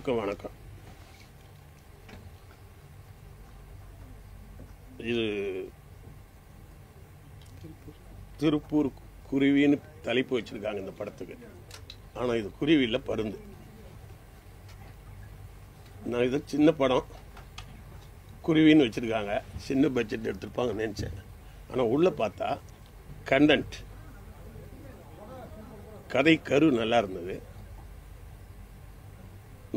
அனைவருக்கும் வணக்கம். இது திருப்பூர் குருவின்னு தலைப்பு வச்சிருக்காங்க இந்த படத்துக்கு. ஆனால் இது குருவி இல்லை, பருந்து. நான் இது சின்ன படம் குருவின்னு வச்சிருக்காங்க, சின்ன பட்ஜெட் எடுத்துருப்பாங்கன்னு நினச்சேன். ஆனால் உள்ளே பார்த்தா கண்டென்ட், கதை கரு நல்லா இருந்தது.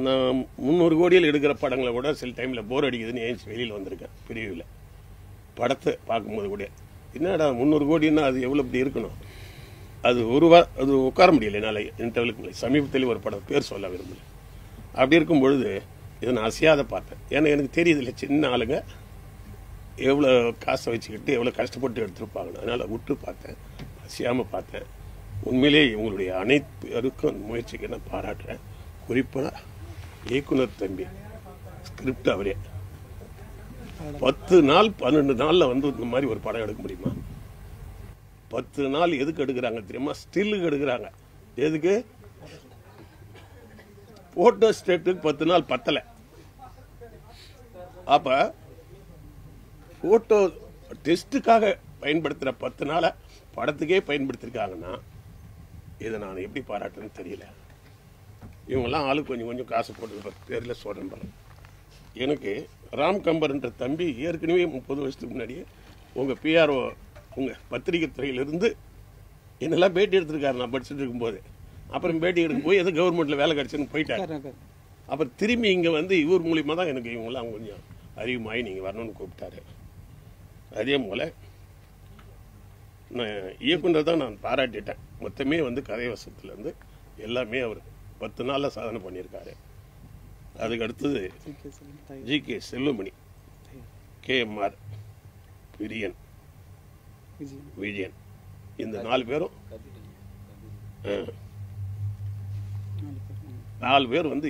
நான் 300 கோடியில் எடுக்கிற படங்களை கூட சில டைமில் போர் அடிக்குதுன்னு ஏஞ்சி வெளியில் வந்திருக்கேன். பிரிவில் படத்தை பார்க்கும்போது கூட என்னடா 300 கோடின்னா அது எவ்வளோ இப்படி இருக்கணும், அது அது உட்கார முடியல என்னால் இன்டர்வலுக்கு முடியல. சமீபத்தில் ஒரு படம் பேர் சொல்ல விரும்பல. அப்படி இருக்கும் பொழுது இதை நான் அசையாத பார்த்தேன். ஏன்னா எனக்கு தெரியுது இல்லை, சின்ன ஆளுங்க எவ்வளோ காசை வச்சுக்கிட்டு எவ்வளோ கஷ்டப்பட்டு எடுத்துருப்பாங்கன்னு. அதனால் விட்டு பார்த்தேன், அசையாமல் பார்த்தேன். உண்மையிலேயே உங்களுடைய அனைத்து பேருக்கும் முயற்சிக்கு நான் பாராட்டுறேன். குறிப்பாக இயக்குனர் தம்பி, ஸ்கிரிப்ட் அவரே 10 நாள் 12 நாளில் வந்து இந்த மாதிரி ஒரு படம் எடுக்க முடியுமா? 10 நாள் எதுக்கு எடுக்கிறாங்க தெரியுமா? ஸ்டில்லுக்கு எடுக்கிறாங்க. எதுக்கு? போட்டோ ஸ்டேட்டுக்கு 10 நாள் பத்தலை. அப்ப போட்டோ டெஸ்ட்டுக்காக பயன்படுத்துகிற 10 நாளை படத்துக்கே பயன்படுத்திருக்காங்கன்னா இதை நான் எப்படி பாராட்டுன்னு தெரியல. இவங்கெல்லாம் ஆளுக்கு கொஞ்சம் கொஞ்சம் காசு போட்டு பேரில் சொல்கிறேன் பாருங்க. எனக்கு ராம் கம்பர்ன்ற தம்பி ஏற்கனவே 30 வருஷத்துக்கு முன்னாடியே உங்கள் பிஆர்ஓ, உங்கள் பத்திரிகை துறையிலிருந்து என்னெல்லாம் பேட்டி எடுத்திருக்காரு நான் படிச்சுட்டு இருக்கும்போது. அப்புறம் பேட்டி எடுக்கும் போய் எது கவர்மெண்ட்டில் வேலை கிடச்சுன்னு போயிட்டாரு. அப்புறம் திரும்பி இங்கே வந்து இவர் மூலிமா தான் எனக்கு இவங்களாம் கொஞ்சம் அறிவுமாயி நீங்கள் வரணும்னு கூப்பிட்டாரு. அதே போல் நான் இயக்குனர் தான் நான் பாராட்டிட்டேன். மொத்தமே வந்து கதை வசத்துலேருந்து எல்லாமே அவர் 10 நாளில் சாதனை பண்ணியிருக்காரு. அதுக்கு அடுத்தது ஜி.கே. செல்வமணி, KMR, பிரியன், விஜயன், இந்த 4 பேரும் 4 பேர் வந்து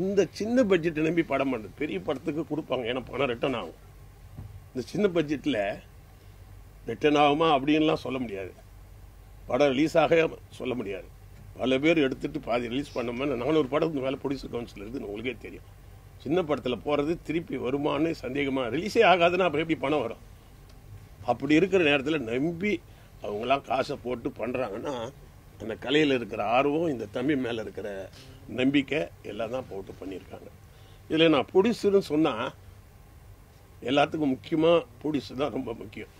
இந்த சின்ன பட்ஜெட்டை நம்பி படம் பண்ணுறது. பெரிய படத்துக்கு கொடுப்பாங்க, ஏன்னா பணம் ரிட்டர்ன் ஆகும். இந்த சின்ன பட்ஜெட்டில் ரிட்டர்ன் ஆகுமா அப்படின்லாம் சொல்ல முடியாது, படம் ரிலீஸ் ஆக சொல்ல முடியாது. பல பேர் எடுத்துட்டு பாதி ரிலீஸ் பண்ண நானும் ஒரு படத்துக்கு மேலே ப்ரொடியூசர் கவுன்சில் இருக்குது, உங்களுக்கே தெரியும். சின்ன படத்தில் போகிறது திருப்பி வருமானு சந்தேகமாக, ரிலீஸே ஆகாதுன்னா அப்புறம் எப்படி பணம் வரும்? அப்படி இருக்கிற நேரத்தில் நம்பி அவங்களாம் காசை போட்டு பண்ணுறாங்கன்னா அந்த கலையில் இருக்கிற ஆர்வம், இந்த தம்பி மேலே இருக்கிற நம்பிக்கை எல்லாம் தான் போட்டு பண்ணியிருக்காங்க. இதில் நான் ப்ரொடியூசர்னு சொன்னால் எல்லாத்துக்கும் முக்கியமாக ப்ரொடியூசர் தான் ரொம்ப முக்கியம்.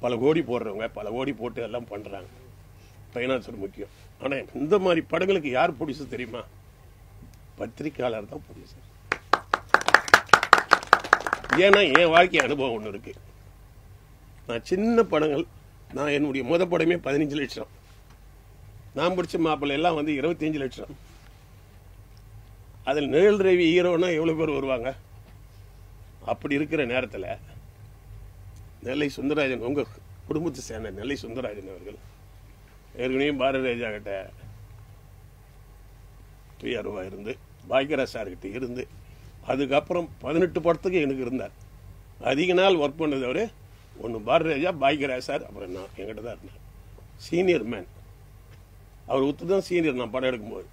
பல கோடி போடுறவங்க பல கோடி போட்டு எல்லாம் பண்ணுறாங்க, ஃபைனான்சர் முக்கியம். ஆனால் இந்த மாதிரி படங்களுக்கு யார் ப்ரொடியூசர் தெரியுமா? பத்திரிக்கையாளர் தான் ப்ரொடியூசர். ஏன்னா என் வாழ்க்கை அனுபவம் ஒன்று இருக்கு. நான் சின்ன படங்கள், நான் என்னுடைய முத படமே 15 லட்சம், நான் பிடிச்ச மாப்பிள்ளை எல்லாம் வந்து 25 லட்சம். அதில் நிழல் ரவி ஹீரோனா எவ்வளோ பேர் வருவாங்க? அப்படி இருக்கிற நேரத்தில் நெல்லை சுந்தரராஜன், உங்கள் குடும்பத்தை சேர்ந்த நெல்லை சுந்தரராஜன் அவர்கள் ஏற்கனவே பாரதி ராஜா கிட்ட பிஆர்ஓவா இருந்து, பாக்யராஜ் சார்கிட்ட இருந்து, அதுக்கப்புறம் 18 படத்துக்கு எனக்கு இருந்தார். அதிக நாள் ஒர்க் பண்ணது அவர் ஒன்று பாரதி ராஜா, பாக்யராஜ் சார், அப்புறம் நான் என்கிட்ட தான் இருந்தார். சீனியர் மேன் அவர், ஒத்து தான் சீனியர். நான் படம் எடுக்கும்போது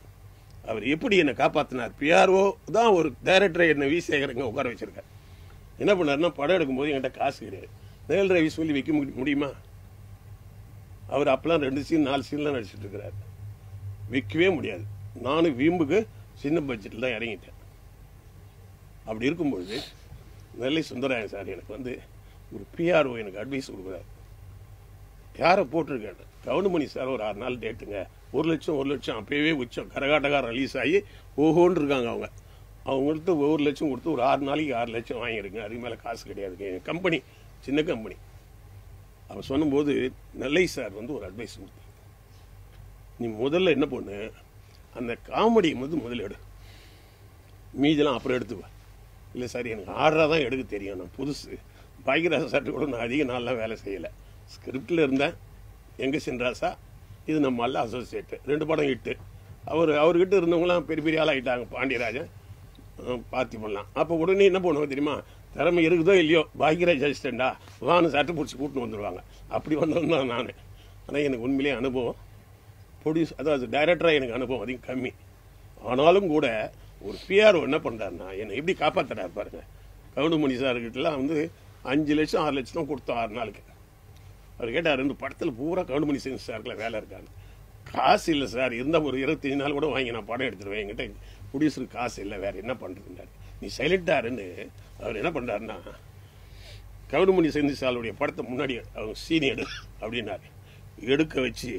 அவர் எப்படி என்னை காப்பாற்றினார். பிஆர்ஓ தான் ஒரு டைரக்டரை என்னை வி சேகரங்க உட்கார வச்சிருக்கார். என்ன பண்ணாருன்னா, படம் எடுக்கும்போது என்கிட்ட காசு கிடையாது, நேல் ரவி சொல்லி வைக்க முடியுமா? அவர் அப்பெல்லாம் 2 சீன் 4 சீன்லாம் நடிச்சிட்டு இருக்கிறார், விற்கவே முடியாது. நானும் வீம்புக்கு சின்ன பட்ஜெட்டில் தான் இறங்கிட்டேன். அப்படி இருக்கும்பொழுது நெல்லை சுந்தரராஜன் சார் எனக்கு வந்து ஒரு பிஆர்ஓ எனக்கு அட்வைஸ் கொடுக்குறாரு. யாரை போட்டிருக்கேன்? கவுண்டமணி சார் ஒரு 6 நாள் டேட்டுங்க, 1 லட்சம் அப்பவே உச்சம். கரகாட்டக்காரன் ரிலீஸ் ஆகி ஓஹோன்னு இருக்காங்க. அவங்கள்ட்ட 1 லட்சம் கொடுத்து ஒரு 6 நாளைக்கு 6 லட்சம் வாங்கிடுங்க, அதுக்கு மேலே காசு கிடையாதுங்க. என் கம்பெனி சின்ன கம்பெனி. அவர் சொன்னும்போது நெல்லை சார் வந்து ஒரு அட்வைஸ் கொடுத்தார். நீ முதல்ல என்ன பண்ணு, அந்த காமெடி முதல்ல எடு, மீதெல்லாம் அப்புறம் எடுத்துவா. இல்லை சார் எனக்கு ஆர்டராக தான் எடுக்க தெரியும், நான் புதுசு. பாக்யராஜ் சார்ட்டு கூட நான் அதிக நாள்லாம் வேலை செய்யலை, ஸ்கிரிப்டில் இருந்தேன். எங்கே சென்றாசா, இது நம்ம எல்லாம் அசோசியேட்டு, 2 படம் ஹிட்டு. அவர்கிட்ட இருந்தவங்களாம் பெரிய பெரிய ஆளாகிட்டாங்க, பாண்டியராஜன், பார்த்திபன்லாம். அப்போ உடனே என்ன பண்ணுவோம் தெரியுமா, திறமை இருக்குதோ இல்லையோ, பாக்யராஜ் அசிஸ்டண்டா வான்னு சட்டை பிடிச்சி கூட்டின்னு வந்துடுவாங்க. அப்படி வந்தவன் தான் நான். ஆனால் எனக்கு உண்மையிலேயே அனுபவம் ப்ரொடியூஸ், அதாவது டைரக்டராக எனக்கு அனுபவம் அதிகம் கம்மி. ஆனாலும் கூட ஒரு பிஆர்ஓ என்ன பண்ணுறாருன்னா என்னை எப்படி காப்பாற்றுறாரு பாருங்க. கவுண்டமணி சார்கிட்டலாம் வந்து 5 லட்சம் 6 லட்சம் தான் கொடுத்தோம் 6 நாளுக்கு. அவர் கேட்டார், இந்த படத்தில் பூரா கவுண்டமணி சிங் சாருக்குள்ள வேலை இருக்காங்க. காசு இல்லை சார், இருந்தால் ஒரு 25 நாள் கூட வாங்கி நான் படம் எடுத்துருவேன், என்கிட்ட ப்ரொடியூசருக்கு காசு இல்லை, வேறு என்ன பண்ணுறதுன்னாரு. நீ சைலண்டாருன்னு அவர் என்ன பண்ணுறாருன்னா, கவுண்டமணி செந்திசாலுடைய படத்தை முன்னாடி அவங்க சீன் எடு அப்படின்னாரு. எடுக்க வச்சு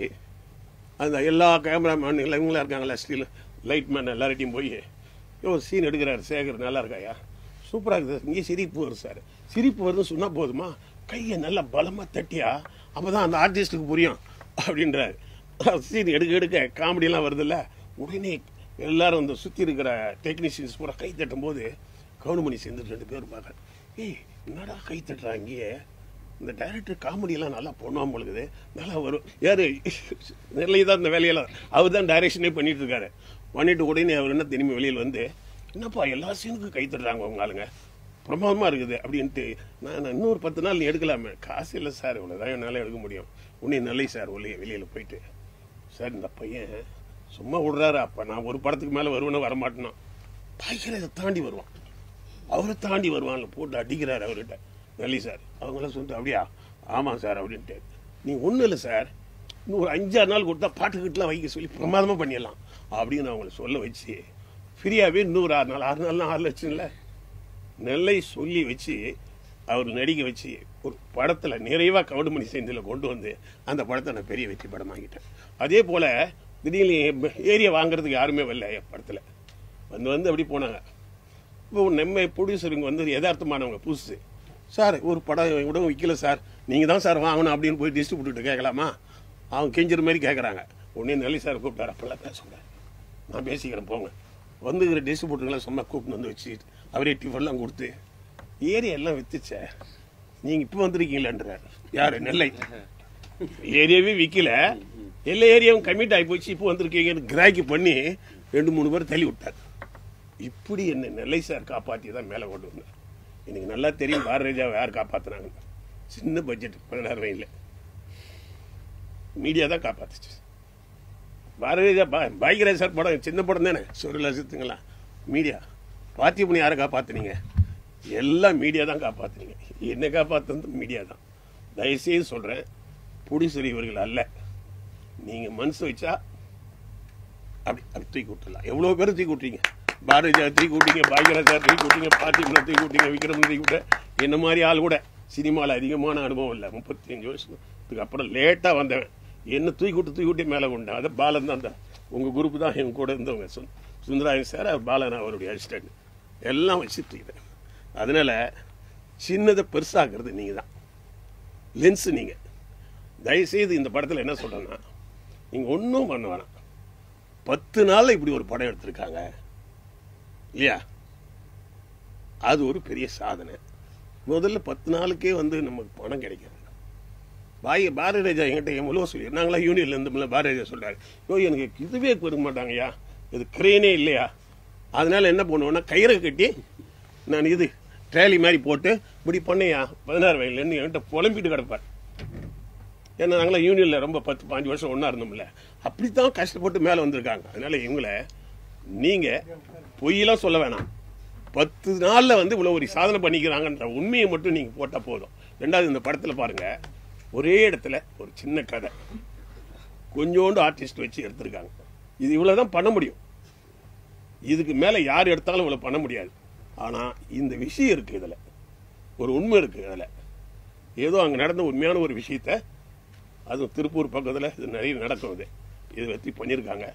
அந்த எல்லா கேமராமேன் இவங்களாம் இருக்காங்களா, ஸ்டில் லைட்மேன் எல்லார்ட்டையும் போய் சீன் எடுக்கிறாரு. சேகர் நல்லா இருக்காயா, சூப்பராக இருக்குது, இங்கே சிரிப்பு வரும் சார். சிரிப்பு வருதுன்னு சொன்னால் போதுமா, கையை நல்லா பலமாக தட்டியா, அப்போ தான் அந்த ஆர்டிஸ்ட்டுக்கு புரியும் அப்படின்றாரு. சீன் எடுக்க எடுக்க காமெடியெல்லாம் வருதில்ல, உடனே எல்லாரும் அந்த சுற்றி இருக்கிற டெக்னீஷியன்ஸ் பூரா கை தட்டும் போது கவுண்டமணி சேர்ந்து 2 பேர் பார்க்குறேன். ஏய் என்னடா கை தட்டுறா, இங்கேயே இந்த டைரக்டர் காமெடியெல்லாம் நல்லா பண்ணுவான் பொழுது, நல்லா வரும். யார் நெல்லை தான் இந்த வேலையெல்லாம் அவர் தான் டைரக்ஷனே பண்ணிட்டு இருக்காரு. பண்ணிட்டு உடனே அவர் என்ன திரும்பி வெளியில் வந்து, என்னப்பா எல்லா சீனுக்கும் கை தட்டுறாங்க உங்க ஆளுங்க, பிரமாதமாக இருக்குது அப்படின்ட்டு. நான் இன்னொரு 10 நாள் நீ எடுக்கலாமே, காசு இல்லை சார், இவ்வளோதான் என்னால் எடுக்க முடியும். உடனே நல்லை சார் வெளியில் போயிட்டு, சார் இந்த பையன் சும்மா விடுறாரு, அப்போ நான் ஒரு படத்துக்கு மேலே வருவேன்னு வரமாட்டேனா, பாய்க்கிறத தாண்டி வருவான், அவரை தாண்டி வருவான்ல போட்டு அடிக்கிறாரு அவர்கிட்ட நல்லி சார். அவங்களாம் சொல்லிட்டு அப்படியா, ஆமாம் சார் அப்படின்ட்டு. நீ ஒன்றும் இல்லை சார், இன்னும் ஒரு 5-6 நாள் கொடுத்தா பாட்டுக்கிட்டலாம் வைக்க சொல்லி பிரமாதமாக பண்ணிடலாம் அப்படின்னு அவங்கள சொல்ல வச்சு ஃப்ரீயாகவே இன்னொரு 6 நாள் 6 நாள்லாம் 6 லட்சம் இல்லை நெல்லை சொல்லி வச்சு அவர் நடிக்க வச்சு ஒரு படத்தில் நிறைவாக கவுண்டமணி செந்தில் கொண்டு வந்து அந்த படத்தை நான் பெரிய வெற்றி படம் வாங்கிட்டேன். அதே போல் திடீர்னு ஏரியா வாங்குறதுக்கு யாருமே வரல என் படத்தில் வந்து அப்படி போனாங்க. இப்போ நம்ம ப்ரொடியூசருங்க வந்து யதார்த்தமானவங்க புதுசு சார், ஒரு படம் கூட விற்கல சார், நீங்கள் தான் சார் வாங்கணும் அப்படின்னு போய் டிஸ்ட்ரிபியூட்டர் கேட்கலாமா, அவங்க கெஞ்சிற மாதிரி கேட்குறாங்க. உடனே நல்லி சார் கூப்பிட்டார், அப்பெல்லாம் பேசுகிறேன், நான் பேசிக்கிறேன் போங்க. வந்துக்கிற டிஸ்ட்ரிபியூட்டர்லாம் சும்மா கூப்பிட்டு வந்து வச்சு அவரே டிஃபன்லாம் கொடுத்து ஏரியா எல்லாம் வித்துச்ச, நீங்கள் இப்போ வந்துருக்கீங்களான்றார். யார் நெல்லை ஏரியாவே விற்கல, எல்லா ஏரியாவும் கமிட் ஆகி போச்சு, இப்போ வந்திருக்கீங்கன்னு கிராக்கி பண்ணி 2-3 பேர் தள்ளி விட்டார். இப்படி என்ன நெல்லை சார் காப்பாற்றி தான் மேலே கொண்டு வந்தார். எனக்கு நல்லா தெரியும் பாரதிராஜாவை யார் காப்பாற்றினாங்க. சின்ன பட்ஜெட் 16 வயதில் மீடியா தான் காப்பாத்துச்சு. பாரதிராஜா பாய்கராஜ் சார் படம் சின்ன படம் தானே, சொருளாசித்துங்களா மீடியா. பார்த்திபனை யாரை காப்பாற்றினீங்க, எல்லாம் மீடியா தான் காப்பாற்றுனீங்க. என்ன காப்பாற்றுறது மீடியா தான். தயவுசெய்து சொல்கிறேன், ப்ரொடியூசர் இவர்கள் அல்ல. நீங்கள் மனசு வச்சா அப்படி தூக்கி விட்டுடலாம். எவ்வளோ பேர் தூக்கி விட்டீங்க, பாரதிராஜா தூக்கி விட்டீங்க, பாய்கராஜ் சார் தூக்கி விட்டீங்க, பார்த்திபனை தூக்கி விட்டீங்க, விக்ரம் தூக்கி விட்ட. என்ன மாதிரி ஆள் கூட சினிமாவில் அதிகமான அனுபவம் இல்லை, 35 வருஷத்துக்கு அப்புறம் லேட்டாக வந்தவன், என்ன தூக்கி விட்டு மேலே கொண்டேன். அதை பாலன் தான், அந்த உங்கள் குரூப்பு தான் எங்க கூட இருந்தவங்க, சுந்தராயன் சார், பாலன் அவருடைய அசிஸ்டன்ட், எல்லாம் வச்சுட்டு. அதனால சின்னதை பெருசாகிறது நீங்கள் தான், லென்ஸு நீங்கள். தயவுசெய்து இந்த படத்தில் என்ன சொல்கிறேன்னா, நீங்கள் ஒன்றும் பண்ண வேணாம். 10 நாளில் இப்படி ஒரு படம் எடுத்திருக்காங்க இல்லையா, அது ஒரு பெரிய சாதனை. முதல்ல 10 நாளுக்கே வந்து நமக்கு பணம் கிடைக்காது. பாரதிராஜா என்கிட்ட எவ்வளோ சொல்லி நாங்களாம் யூனியன்ல இருந்தோம்ல, பாரதிராஜா சொல்கிறாரு, எனக்கு இதுவே கொடுக்க மாட்டாங்கய்யா, இது கிரேனே இல்லையா, அதனால என்ன பண்ணுவேன்னா கயிறை கட்டி நான் இது ட்ரேலி மாதிரி போட்டு இப்படி பண்ணையா 16 வயதுலேருந்து என்கிட்ட புலம்பிட்டு கிடப்பார். ஏன்னா நாங்களாம் யூனியனில் ரொம்ப 10-15 வருஷம் ஒன்றா இருந்தோம்ல, அப்படித்தான் கஷ்டப்பட்டு மேலே வந்திருக்காங்க. அதனால இவங்களை நீங்கள் பொய்யெல்லாம் சொல்ல வேணாம். 10 நாளில் வந்து இவ்வளோ ஒரு சாதனை பண்ணிக்கிறாங்கன்ற உண்மையை மட்டும் நீங்கள் போட்டால் போதும். ரெண்டாவது, இந்த படத்தில் பாருங்கள், ஒரே இடத்துல ஒரு சின்ன கதை, கொஞ்சோண்டு ஆர்டிஸ்ட் வச்சு எடுத்திருக்காங்க. இது இவ்வளோதான் பண்ண முடியும், இதுக்கு மேலே யார் எடுத்தாலும் இவ்வளோ பண்ண முடியாது. ஆனால் இந்த விஷயம் இருக்குது, இதில் ஒரு உண்மை இருக்குது. அதில் ஏதோ அங்கே நடந்த உண்மையான ஒரு விஷயத்த, அதுவும் திருப்பூர் பக்கத்தில் இது நிறைய நடக்கும், இது வச்சு பண்ணியிருக்காங்க.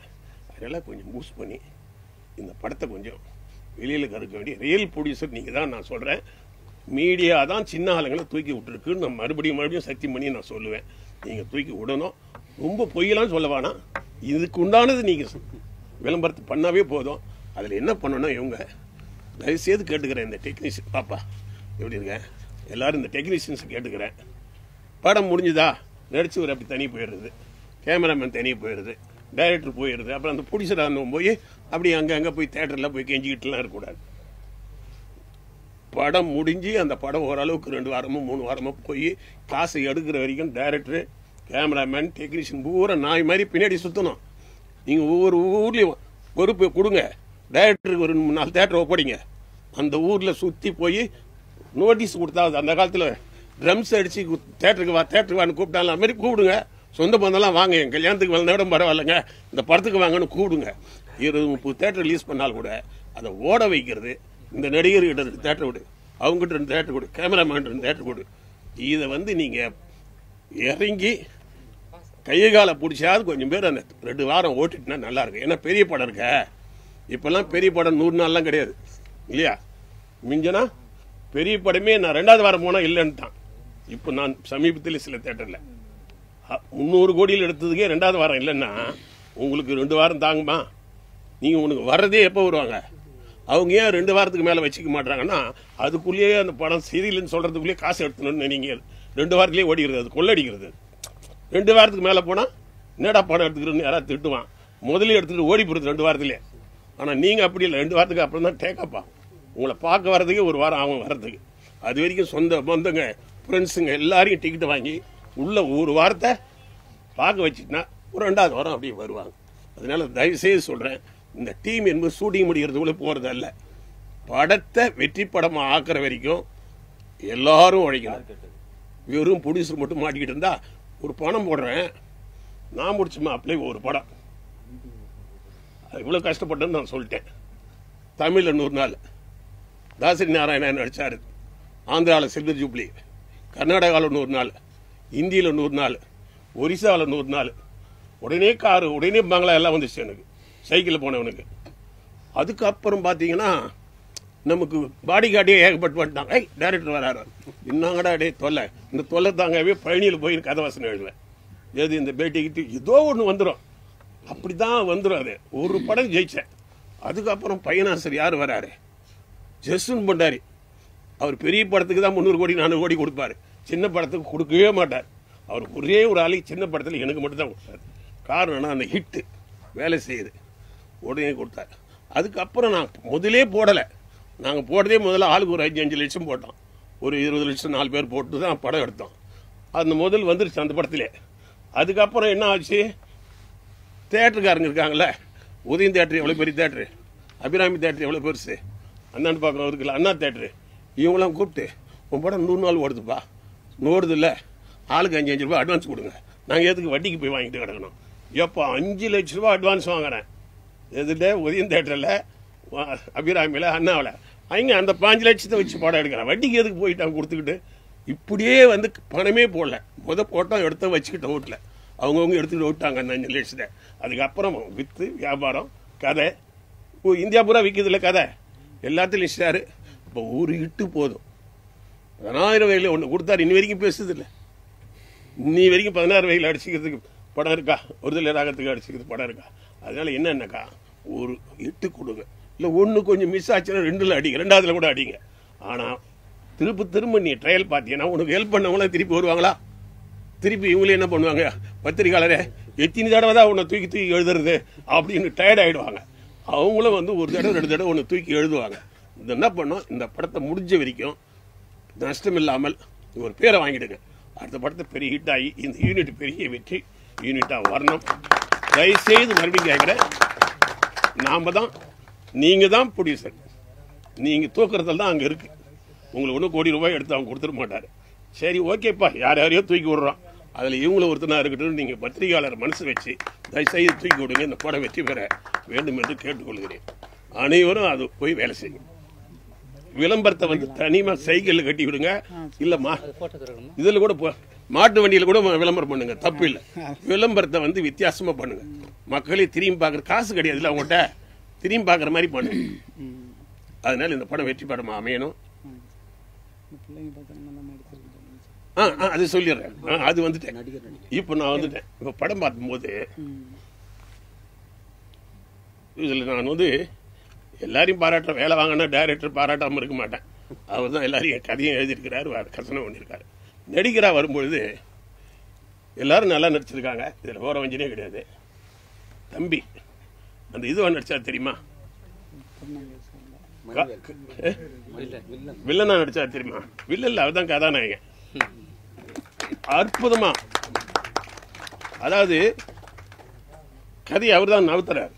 அதனால் கொஞ்சம் பூஸ்ட் பண்ணி இந்த படத்தை கொஞ்சம் வெளியில் கறக்க வேண்டிய ரியல் ப்ரொடியூசர் நீங்கள் தான். நான் சொல்கிறேன், மீடியா தான் சின்ன ஆளுங்களை தூக்கி விட்டுருக்குன்னு நான் மறுபடியும் சத்தியம் பண்ணி நான் சொல்லுவேன். நீங்கள் தூக்கி விடணும், ரொம்ப பொய்யெல்லாம் சொல்ல வேணாம். இதுக்கு உண்டானது நீங்கள் விளம்பரத்தை பண்ணாவே போதும். அதில் என்ன பண்ணணும், இவங்க தயவுசெய்து கேட்டுக்கிறேன், இந்த டெக்னீஷியன் பாப்பா எப்படி இருக்கேன், எல்லோரும் இந்த டெக்னீஷியன்ஸை கேட்டுக்கிறேன். படம் முடிஞ்சுதா, நடிச்சவர் அப்படி தனி போயிடுறது, கேமராமேன் தனி போயிடுது, டைரக்டர் போயிடுது, அப்புறம் அந்த ப்ரொடியூசர் ஆனவங்க போய் அப்படி அங்கே போய் தேட்டரில் போய் கெஞ்சிக்கிட்டுலாம் இருக்கக்கூடாது. படம் முடிஞ்சு அந்த படம் ஓரளவுக்கு 2 வாரமோ 3 வாரமோ போய் காசை எடுக்கிற வரைக்கும் டைரக்டரு, கேமராமேன், டெக்னீஷியன் பூரா நாய் மாதிரி பின்னாடி சுற்றணும். நீங்கள் ஒவ்வொரு ஊர்லேயும் பொறுப்பு கொடுங்க, டைரக்டருக்கு ஒரு 4 தேட்டர் ஒப்படைங்க. அந்த ஊரில் சுற்றி போய் நோட்டீஸ் கொடுத்தா, அந்த காலத்தில் ட்ரம்ஸ் அடித்து தேட்டருக்கு வான்னு கூப்பிட்டாலும் அது மாதிரி கூப்பிடுங்க. சொந்த பந்தெல்லாம் வாங்க, என் கல்யாணத்துக்கு வந்தவிட பரவாயில்லைங்க, இந்த படத்துக்கு வாங்கன்னு கூப்பிடுங்க. 20-30 தேட்டர் ரிலீஸ் பண்ணாலும் கூட அதை ஓட வைக்கிறது. இந்த நடிகர்கிட்ட 2 தேட்டர் கொடு, அவங்ககிட்ட 2 தேட்டர் கொடு, கேமராமேன் 2 தேட்டர் கொடு. இதை நீங்கள் இறங்கி கையை காலை பிடிச்சாது கொஞ்சம் பேர் அந்த 2 வாரம் ஓட்டிட்டுனா நல்லா இருக்கும். ஏன்னா பெரிய படம் இருக்க, இப்பெல்லாம் பெரிய படம் 100 நாள்லாம் கிடையாது இல்லையா? மிஞ்சனா பெரிய படமே நான் 2வது வாரம் போனால் இல்லைன்னு தான். இப்போ நான் சமீபத்தில் சில தேட்டரில் 300 கோடியில் எடுத்ததுக்கே 2வது வாரம் இல்லைன்னா உங்களுக்கு 2 வாரம் தாங்குமா? நீங்கள் உனக்கு வர்றதே எப்போ வருவாங்க? அவங்க ஏன் 2 வாரத்துக்கு மேலே வச்சுக்க மாட்டாங்கன்னா, அதுக்குள்ளேயே அந்த படம் சரியில்லைன்னு சொல்கிறதுக்குள்ளேயே காசு எடுத்துணும்னு நீங்கள் 2 வாரத்துலேயே ஓடிக்கிறது, அது கொள்ளடிக்கிறது. 2 வாரத்துக்கு மேலே போனால் என்னடா படம் எடுத்துக்கிறோன்னு யாராவது திட்டுவான். முதல்ல எடுத்துகிட்டு ஓடி போகிறது 2 வாரத்துலேயே. ஆனால் நீங்கள் அப்படி இல்லை, 2 வாரத்துக்கு அப்புறம் தான் டேக்கப் ஆகும். உங்களை பார்க்க வர்றதுக்கு 1 வாரம் ஆகும் வர்றதுக்கு. அது வரைக்கும் சொந்த பந்தங்க ஃப்ரெண்ட்ஸுங்க எல்லாரையும் டிக்கெட் வாங்கி உள்ள 1 வாரத்தை பார்க்க வச்சுட்டுனா ஒரு 2வது வாரம் அப்படியே வருவாங்க. அதனால தயவுசெய்து சொல்கிறேன், இந்த டீம் என்பது ஷூட்டிங் முடிகிறதுக்குள்ளே போகிறது அல்ல. படத்தை வெற்றி படமாக ஆக்கிற வரைக்கும் எல்லாரும் உழைக்கணும். வெறும் ப்ரொடியூசர் மட்டும் மாட்டிக்கிட்டு இருந்தா, ஒரு பணம் போடுறேன் நான் முடிச்சுமா அப்படியே ஒரு படம் இவ்வளோ கஷ்டப்பட்டேன்னு நான் சொல்லிட்டேன். தமிழில் 100 நாள் தாசரி நாராயணன் நடித்தார், ஆந்திராவில் சில்வர் ஜூப்ளி, கர்நாடகாவில் 100 நாள், இந்தியில் 100 நாள், ஒரிசாவில் 100 நாள். உடனே காரு, உடனே பங்களா எல்லாம் வந்துச்சு எனக்கு, சைக்கிளில் போனவனுக்கு. அதுக்கப்புறம் பார்த்தீங்கன்னா நமக்கு பாடி கார்டே ஏகப்பட்டு வந்துட்டாங்க. டைரக்டர் வராரு, இன்னங்கடா டே தொல்லை, இந்த தொல்லை தாங்கவே பழனியில் போய் கதை வசனம் எழுதுவேன். எது இந்த பேட்டிக்கிட்டு ஏதோ ஒன்று வந்துடும், அப்படி தான் வந்துடும். அது ஒரு படம் ஜெயிச்சேன். அதுக்கப்புறம் பையனாசர் யார் வராரு, ஜெஸ்வந்த் பண்டாரி. அவர் பெரிய படத்துக்கு தான் 300 கோடி 400 கோடி கொடுப்பாரு, சின்ன படத்துக்கு கொடுக்கவே மாட்டார். அவர் ஒரே ஒரு ஆளை சின்ன படத்தில் எனக்கு மட்டும் தான் கொடுத்தாரு. காரணம்னா அந்த ஹிட்டு வேலை செய்யுது, உடனே கொடுத்தாரு. அதுக்கப்புறம் நான் முதலே போடலை. நாங்கள் போட்டதே முதல்ல ஆளுக்கு ஒரு 5 லட்சம் போட்டோம். ஒரு 20 லட்சம் 4 பேர் போட்டு தான் படம் எடுத்தோம். அந்த முதல் வந்துருச்சு அந்த படத்திலே. அதுக்கப்புறம் என்ன ஆச்சு, தேட்டருக்காரங்க இருக்காங்களே, உதயம் தேட்டரு எவ்வளோ பெரிய தேட்டரு, அபிராமி தேட்டரு எவ்வளோ பெருசு, அந்தாண்டு பார்க்குறோம் இருக்குல்ல அண்ணா தேட்டரு, இவங்களாம் கூப்பிட்டு உன் படம் 100 நாள் ஓடுதுப்பா, ஓடுது இல்லை, ஆளுக்கு 5 ரூபா அட்வான்ஸ் கொடுங்க, நாங்கள் எதுக்கு வட்டிக்கு போய் வாங்கிட்டு கிடக்கணும். எப்போ 5 லட்ச ரூபா அட்வான்ஸ் வாங்குறேன். எதுல உதயம் தேட்டரில், அபிராமியில், அண்ணாவில். அவங்க அந்த 5 லட்சத்தை வச்சு படம் எடுக்கிறேன். வட்டிக்கு எதுக்கு போயிட்டாங்க கொடுத்துக்கிட்டு. இப்படியே வந்து பணமே போடல, போட்டோம் எடுத்த வச்சுக்கிட்ட வீட்டில் அவங்கவுங்க எடுத்துக்கிட்டு விட்டாங்க அந்த 5 லட்சத்தை. அதுக்கப்புறம் விற்று வியாபாரம் கதை இந்தியா பூரா விற்கிறதுல கதை எல்லாத்துலையும் ஷேரு. இப்போ ஒரு இட்டு போதும். 16 வயதில் ஒன்று கொடுத்தாரு, இன்னி வரைக்கும் பேசுதில்லை. இன்னி வரைக்கும் 16 வயதில் அடிச்சுக்கிறதுக்கு படம் இருக்கா, ஒருதலை ராகத்துக்கு அடிச்சுக்கிறது படம் இருக்கா. அதனால என்னன்னாக்கா, ஒரு இட்டு கொடுங்க, இல்லை ஒன்று கொஞ்சம் மிஸ் ஆச்சுன்னா 2ல் அடிங்க, 2வதுல கூட அடிங்க. ஆனால் திரும்ப நீ ட்ரையல் பார்த்தீங்கன்னா உனக்கு ஹெல்ப் பண்ணவங்களாம் திருப்பி வருவாங்களா? திருப்பி இவங்களே என்ன பண்ணுவாங்க, பத்திரிக்கையாளரே எத்தனை தடவை தான் உன்னை தூக்கி எழுதுறது அப்படின்னு டயர்ட் ஆகிடுவாங்க. அவங்களும் வந்து ஒரு தடவை 2 தடவை ஒன்று தூக்கி எழுதுவாங்க. இது என்ன பண்ணோம், இந்த படத்தை முடிஞ்ச வரைக்கும் நஷ்டம் இல்லாமல் ஒரு பேரை வாங்கிடுங்க. அடுத்த படத்தை பெரிய ஹிட் ஆகி இந்த யூனிட் பெரிய வெற்றி யூனிட்டாக வரணும். தயவுசெய்து மறுபடியும் கேட்குறேன், நாம் தான், நீங்கள் தான் ப்ரொடியூசர், நீங்கள் தூக்குறதுல தான் அங்கே இருக்குது. உங்களுக்கு 1 கோடி ரூபாய் எடுத்து அவங்க கொடுத்துட மாட்டார். சரி ஓகேப்பா, யாரையோ தூக்கி விடுறோம், அதில் இவங்களும் ஒருத்தனாக இருக்கட்டும். நீங்கள் பத்திரிகையாளர் மனசு வச்சு தயவுசெய்து தூக்கி விடுங்க, இந்த படம் வெற்றி பெற வேண்டும் என்று கேட்டுக்கொள்கிறேன். அனைவரும் அது போய் வேலை செய்யும். விளம்பரத்தை வந்து தனியாக சைக்கிளில் கட்டி விடுங்க, இல்லைம்மா இதில் கூட மாட்டு வண்டியில் கூட விளம்பரம் பண்ணுங்க, தப்பு இல்லை. விளம்பரத்தை வந்து வித்தியாசமாக பண்ணுங்க, மக்களே திரும்பி பார்க்குற காசு கிடையாது இல்லை அவங்கள்ட்ட, திரும்பி பார்க்குற மாதிரி பண்ணுங்க. அதனால இந்த படம் வெற்றி படமாக அமையணும். அது சொல்லிடுறேன், அது வந்துட்டேன். இப்போ நான் வந்துட்டேன். இப்போ படம் பார்க்கும்போது இதில் நான் வந்து எல்லாரையும் பாராட்டுற, வேலை வாங்கினா டைரக்டர் பாராட்டாமல் இருக்க மாட்டேன். அவர் தான் எல்லாரையும் கதையும் எழுதியிருக்கிறாரு, கசனம் பண்ணியிருக்காரு. நடிகராக வரும்பொழுது எல்லாரும் நல்லா நடிச்சிருக்காங்க, இதில் ஓர வஞ்சனே கிடையாது. தம்பி அந்த இதுவாக நடிச்சா தெரியுமா, வில்லனா நடிச்சா தெரியுமா, வில்லன் அவர் தான் கதாநாயகன். அற்புதமா, அதாவது கதையை அவர் தான் நவுத்துறாரு.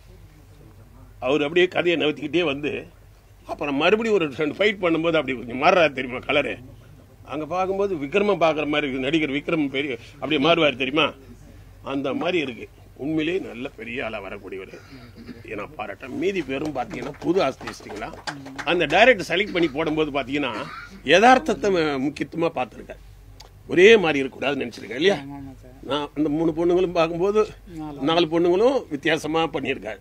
அவர் அப்படியே கதையை நகர்த்திக்கிட்டே வந்து அப்புறம் மறுபடியும் ஒரு 2 ஃபைட் பண்ணும்போது அப்படி கொஞ்சம் மாறுறாரு தெரியுமா கலரு. அங்கே பார்க்கும்போது விக்ரமம் பார்க்குற மாதிரி இருக்குது. நடிகர் விக்ரம் பெரிய அப்படியே மாறுவார் தெரியுமா, அந்த மாதிரி இருக்குது. உண்மையிலேயே நல்ல பெரிய ஆளாக வரக்கூடியவர் ஏன்னா பாராட்டேன். மீதி பேரும் பார்த்தீங்கன்னா புது ஆர்டிஸ்ட்டுங்களா அந்த டைரக்டர் செலக்ட் பண்ணி போடும்போது பார்த்தீங்கன்னா யதார்த்தத்தை முக்கியத்துவமாக பார்த்துருக்கேன். ஒரே மாதிரி இருக்கக்கூடாதுன்னு நினச்சிருக்கேன் இல்லையா. நான் அந்த 3 பொண்ணுங்களும் பார்க்கும்போது 4 பொண்ணுங்களும் வித்தியாசமாக பண்ணியிருக்காரு.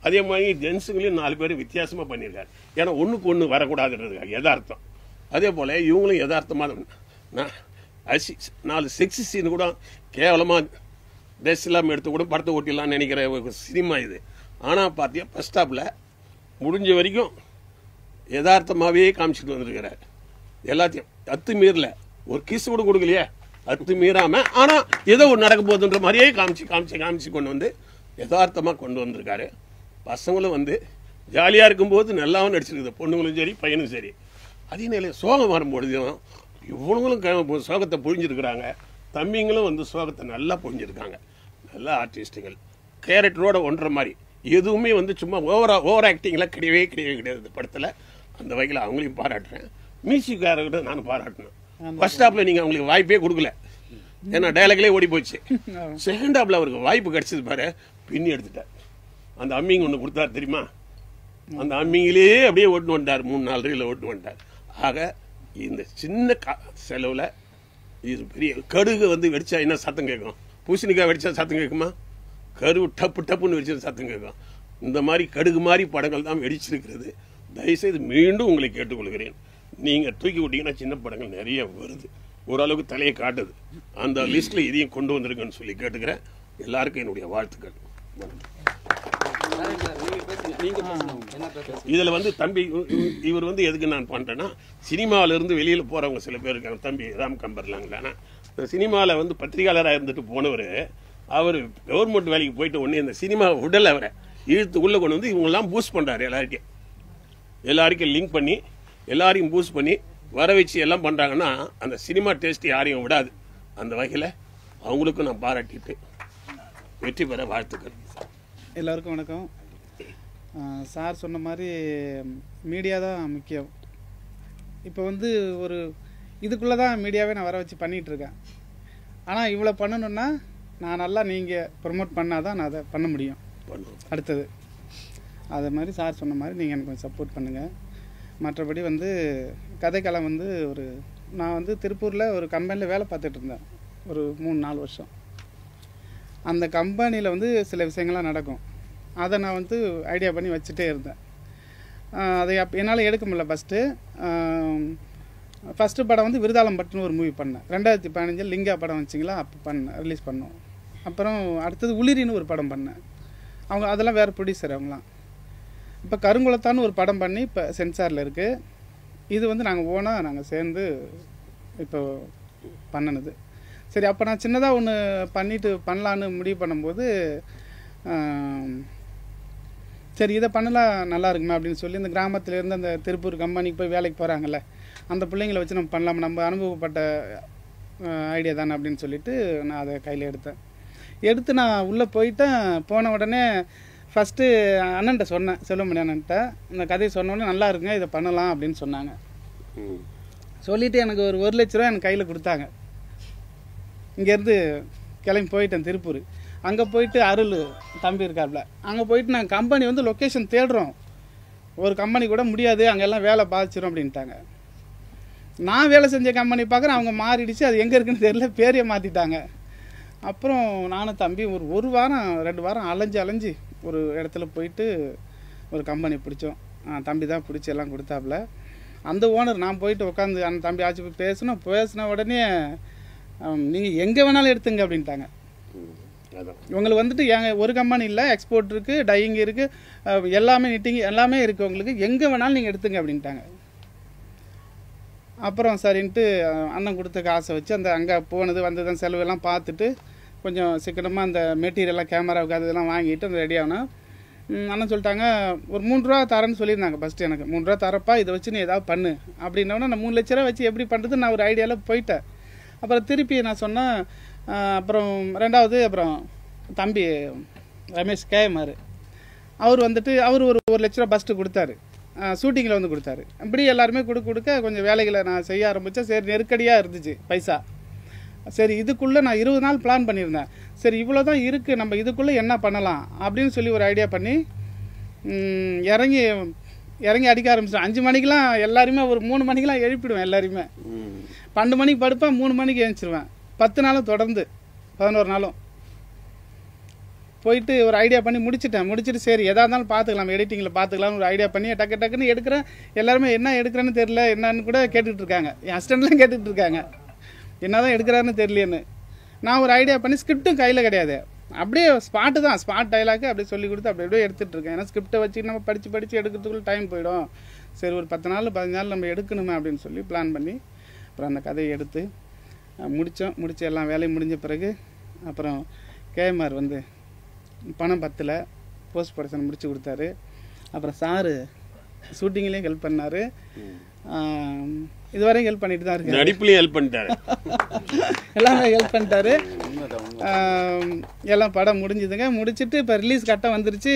அதே மாதிரி ஜென்ஸுங்களையும் 4 பேரும் வித்தியாசமாக பண்ணியிருக்காரு. ஏன்னா ஒன்றுக்கு ஒன்று வரக்கூடாதுன்றதுக்காக யதார்த்தம். அதே போல் இவங்களும் யதார்த்தமாக 4 செக்ஸ் சீன் கூட கேவலமாக ட்ரெஸ் இல்லாமல் எடுத்து கூட படத்தை ஓட்டிடலாம்னு நினைக்கிற ஒரு சினிமா இது. ஆனால் பார்த்தியா ஃபர்ஸ்ட் ஸ்டாப்பில் முடிஞ்ச வரைக்கும் யதார்த்தமாகவே காமிச்சிட்டு வந்துருக்கிறார். எல்லாத்தையும் அத்துமீறல, ஒரு கிஸ் கூட கொடுக்கலையே, அத்துமீறாமல். ஆனால் ஏதோ ஒரு நடக்க போகுதுன்ற மாதிரியே காமிச்சு கொண்டு வந்து யதார்த்தமாக கொண்டு வந்திருக்காரு. பசங்களும் வந்து ஜாலியாக இருக்கும்போது நல்லாவும் நடிச்சிருக்குது, பொண்ணுங்களும் சரி பையனும் சரி. அதே நிலையில் சோகம் வரும்பொழுதும் இவங்களும் சோகத்தை புரிஞ்சிருக்கிறாங்க, தம்பிங்களும் வந்து சோகத்தை நல்லா புரிஞ்சிருக்காங்க. நல்ல ஆர்டிஸ்ட்டுகள் கேரக்டரோட ஒன்றரை மாதிரி எதுவுமே வந்து சும்மா ஓவர் ஆக்டிங்லாம் கிடையவே கிடையாது படத்தில். அந்த வகையில் அவங்களையும் பாராட்டுறேன். மியூசிக் டைரக்டர் நானும் பாராட்டினேன். ஃபர்ஸ்ட் ஹாஃபில் நீங்கள் அவங்களுக்கு வாய்ப்பே கொடுக்கல, ஏன்னா டைலாக்லேயே ஓடி போச்சு. செகண்ட் ஹாஃபில் அவருக்கு வாய்ப்பு கிடைச்சது பாரு, பின்னி எடுத்துட்டார். அந்த அம்மிங் ஒன்று கொடுத்தாரு தெரியுமா, அந்த அம்மிங்கிலேயே அப்படியே ஓட்டு வந்துட்டார். 3-4 ரீல ஓட்டு வந்துட்டார். ஆக இந்த சின்ன செலவில் இது பெரிய கடுகு வந்து வெடிச்சா என்ன சத்தம் கேட்கும், பூசணிக்காய் வெடிச்சா சத்தம் கேட்குமா, கரு டப்புன்னு வெடிச்சா சத்தம் கேட்கும். இந்த மாதிரி கடுகு மாதிரி படங்கள் தான் வெடிச்சிருக்கிறது. தயவுசெய்து மீண்டும் உங்களை கேட்டுக்கொள்கிறேன், நீங்கள் தூக்கி விட்டீங்கன்னா சின்ன படங்கள் நிறைய வருது, ஓரளவுக்கு தலையை காட்டுது. அந்த லிஸ்ட்டில் இதையும் கொண்டு வந்திருக்குன்னு சொல்லி கேட்டுக்கிறேன். எல்லாருக்கும் என்னுடைய வாழ்த்துக்கள். இதுல வந்து தம்பி இவர் வந்து எதுக்கு நான் பண்றேன்னா, சினிமாவில இருந்து வெளியில போறவங்க சில பேர் இருக்காங்க. தம்பி ராம் கம்பர்லாங்களா, சினிமாவில் வந்து பத்திரிகையாளராக இருந்துட்டு போனவர், அவர் கவர்மெண்ட் வேலைக்கு போயிட்டு உடனே இந்த சினிமா உடல் அவரை இழுத்து உள்ள கொண்டு வந்து இவங்கெல்லாம் பூஸ்ட் பண்றாரு. எல்லாருக்கும் லிங்க் பண்ணி எல்லாரையும் பூஸ்ட் பண்ணி வர வச்சு எல்லாம் பண்றாங்கன்னா அந்த சினிமா டேஸ்ட் யாரையும் விடாது. அந்த வகையில் அவங்களுக்கும் நான் பாராட்டிட்டு வெற்றி பெற வாழ்த்துக்கள். எல்லாருக்கும் வணக்கம். சார் சொன்ன மாதிரி மீடியா தான் முக்கியம். இப்போ வந்து ஒரு இதுக்குள்ளே தான் மீடியாவே நான் வர வச்சு பண்ணிகிட்ருக்கேன். ஆனால் இவ்வளோ பண்ணணுன்னா நான் நல்லா நீங்கள் ப்ரொமோட் பண்ணால் தான் நான் அதை பண்ண முடியும் அடுத்தது. அது மாதிரி சார் சொன்ன மாதிரி நீங்கள் எனக்கு கொஞ்சம் சப்போர்ட் பண்ணுங்கள். மற்றபடி வந்து கதைக்களம் வந்து நான் வந்து திருப்பூரில் ஒரு கம்பெனியில் வேலை பார்த்துட்டு இருந்தேன் ஒரு 3-4 வருஷம். அந்த கம்பெனியில் வந்து சில விஷயங்கள்லாம் நடக்கும், அதை நான் வந்து ஐடியா பண்ணி வச்சுட்டே இருந்தேன். அதை என்னால் எடுக்க முடியல. ஃபஸ்ட்டு படம் வந்து விருதாளம் பட்டுன்னு ஒரு மூவி பண்ணேன். 2015 லிங்கா படம் வச்சிங்களா, அப்போ ரிலீஸ் பண்ணோம். அப்புறம் அடுத்தது உளிரின்னு ஒரு படம் பண்ணேன். அவங்க அதெல்லாம் வேறு ப்ரொடியூசர் அவங்களாம். இப்போ கருங்குளத்தான்னு ஒரு படம் பண்ணி இப்போ சென்சாரில் இருக்குது. இது வந்து நாங்கள் சேர்ந்து இப்போ பண்ணினது. சரி, அப்போ நான் சின்னதாக ஒன்று பண்ணலான்னு முடிவு பண்ணும்போது, சரி இதை பண்ணலாம் நல்லா இருக்குமா அப்படின்னு சொல்லி இந்த கிராமத்துலேருந்து அந்த திருப்பூர் கம்பெனிக்கு போய் வேலைக்கு போகிறாங்கல்ல, அந்த பிள்ளைங்களை வச்சு நம்ம பண்ணலாம், நம்ம அனுபவப்பட்ட ஐடியா தானே அப்படின்னு சொல்லிட்டு நான் அதை கையில் எடுத்து நான் உள்ளே போயிட்டேன். போன உடனே ஃபஸ்ட்டு அண்ணன்ட்ட சொன்னேன், செல்வமணி அண்ணன்ட்ட இந்த கதையை சொன்னோடனே நல்லா இருக்குங்க, இதை பண்ணலாம் அப்படின்னு சொன்னாங்க. சொல்லிவிட்டு எனக்கு ஒரு 1 லட்ச ரூபா எனக்கு கையில் கொடுத்தாங்க. இங்கேருந்து கிளம்பி போயிட்டேன் திருப்பூர். அங்கே போயிட்டு அருள் தம்பி இருக்காப்புல, அங்கே போயிட்டு நாங்கள் கம்பெனி வந்து லொக்கேஷன் தேடுறோம். ஒரு கம்பெனி கூட முடியாது, அங்கெல்லாம் வேலை பாதிச்சிடும் அப்படின்ட்டாங்க. நான் வேலை செஞ்ச கம்பெனி பார்க்குறேன், அவங்க மாறிடுச்சு, அது எங்கே இருக்குன்னு தெரியல, பேரையே மாற்றிட்டாங்க. அப்புறம் நானும் தம்பி ஒரு வாரம் 2 வாரம் அலைஞ்சு ஒரு இடத்துல போயிட்டு ஒரு கம்பெனி பிடிச்சோம். தம்பி தான் பிடிச்சி எல்லாம் கொடுத்தாப்புல. அந்த ஓனர் நான் போயிட்டு உட்காந்து அந்த தம்பி ஆச்சு போய் பேசின உடனே நீங்கள் எங்கே வேணாலும் எடுத்துங்க அப்படின்ட்டாங்க. உங்களுக்கு வந்துட்டு ஒரு கம்பெனி இல்லை, எக்ஸ்போர்ட் இருக்குது, டையிங் இருக்குது, எல்லாமே நிட்டிங் எல்லாமே இருக்குது, உங்களுக்கு எங்கே வேணாலும் நீங்கள் எடுத்துங்க அப்படின்ட்டாங்க. அப்புறம் சரின்ட்டு அண்ணன் கொடுத்த காசை வச்சு அந்த அங்கே போனது வந்தது செலவெல்லாம் பார்த்துட்டு கொஞ்சம் சிக்கனமாக அந்த மெட்டீரியல்லாம் கேமராவுக்கு அதெல்லாம் வாங்கிட்டு அந்த ரெடி ஆகணும். அண்ணன் சொல்லிட்டாங்க, ஒரு 3 ரூபா தரேன்னு சொல்லியிருந்தாங்க. ஃபஸ்ட்டு எனக்கு 3 ரூபா தரப்பா, இதை வச்சு நீ ஏதாவது பண்ணு அப்படின்னோன்னா நான் 3 லட்ச ரூபா வச்சு எப்படி பண்ணுறது நான் ஒரு ஐடியாவில் போயிட்டேன். அப்புறம் திருப்பி நான் சொன்னேன். அப்புறம் 2வது அப்புறம் தம்பி ரமேஷ் கேஎம்ஆர் அவர் வந்துட்டு அவர் ஒரு 1 லட்ச ரூபா பஸ்ட்டு கொடுத்தாரு, ஷூட்டிங்கில் வந்து கொடுத்தாரு. இப்படி எல்லாருமே கொடுக்க கொஞ்சம் வேலைகளை நான் செய்ய ஆரம்பித்தேன். சரி, நெருக்கடியாக இருந்துச்சு பைசா. சரி, இதுக்குள்ளே நான் 20 நாள் பிளான் பண்ணியிருந்தேன். சரி, இவ்வளோ தான் இருக்குது, நம்ம இதுக்குள்ளே என்ன பண்ணலாம் அப்படின்னு சொல்லி ஒரு ஐடியா பண்ணி இறங்கி அடிக்க ஆரம்பிச்சிட்டேன். 5 மணிக்கெலாம் எல்லாருமே ஒரு 3 மணிக்கெலாம் எழுப்பிடுவேன். எல்லாருமே 12 மணிக்கு படுப்பேன், 3 மணிக்கு எழுந்திருவேன். 10 நாளும் தொடர்ந்து 11 நாளும் போயிட்டு ஒரு ஐடியா பண்ணி முடிச்சுட்டு சரி எதாக இருந்தாலும் பார்த்துக்கலாம், எடிட்டிங்கில் பார்த்துக்கலாம்னு ஒரு ஐடியா பண்ணி டக்குன்னு எடுக்கிறேன். எல்லாருமே என்ன எடுக்கிறேன்னு தெரியல, என்னன்னு கூட கேட்டுக்கிட்டு இருக்காங்க. என் அசிஸ்டண்ட்லாம் கேட்டுக்கிட்டு இருக்காங்க என்ன தான் எடுக்கிறாருன்னு தெரியலேன்னு. நான் ஒரு ஐடியா பண்ணி ஸ்கிரிப்டும் கையில் கிடையாது, அப்படியே ஸ்பாட்டு தான், ஸ்பாட் டைலாக்கு அப்படியே சொல்லி கொடுத்து அப்படியே எடுத்துகிட்டு இருக்கேன். ஏன்னா ஸ்கிரிப்டை வச்சு நம்ம படித்து எடுக்கிறதுக்குள்ள டைம் போயிடும். சரி, ஒரு 10 நாள் 15 நாள் நம்ம எடுக்கணுமே அப்படின்னு சொல்லி பிளான் பண்ணி அப்புறம் அந்த கதையை எடுத்து முடித்து எல்லாம் வேலையும் முடிஞ்ச பிறகு அப்புறம் கேஎம்ஆர் வந்து பணம் 10ல் போஸ்ட் ப்ரொடக்ஷன் முடிச்சு கொடுத்தாரு. அப்புறம் சாரு ஷூட்டிங்லேயும் ஹெல்ப் பண்ணார். இதுவரையும் ஹெல்ப் பண்ணிட்டு தான் இருக்கு, நடிப்புலையும் ஹெல்ப் பண்ணிட்டாரு, எல்லாமே ஹெல்ப் பண்ணிட்டாரு. எல்லாம் படம் முடிஞ்சுதுங்க. முடிச்சுட்டு இப்போ ரிலீஸ் கட்டம் வந்துருச்சு.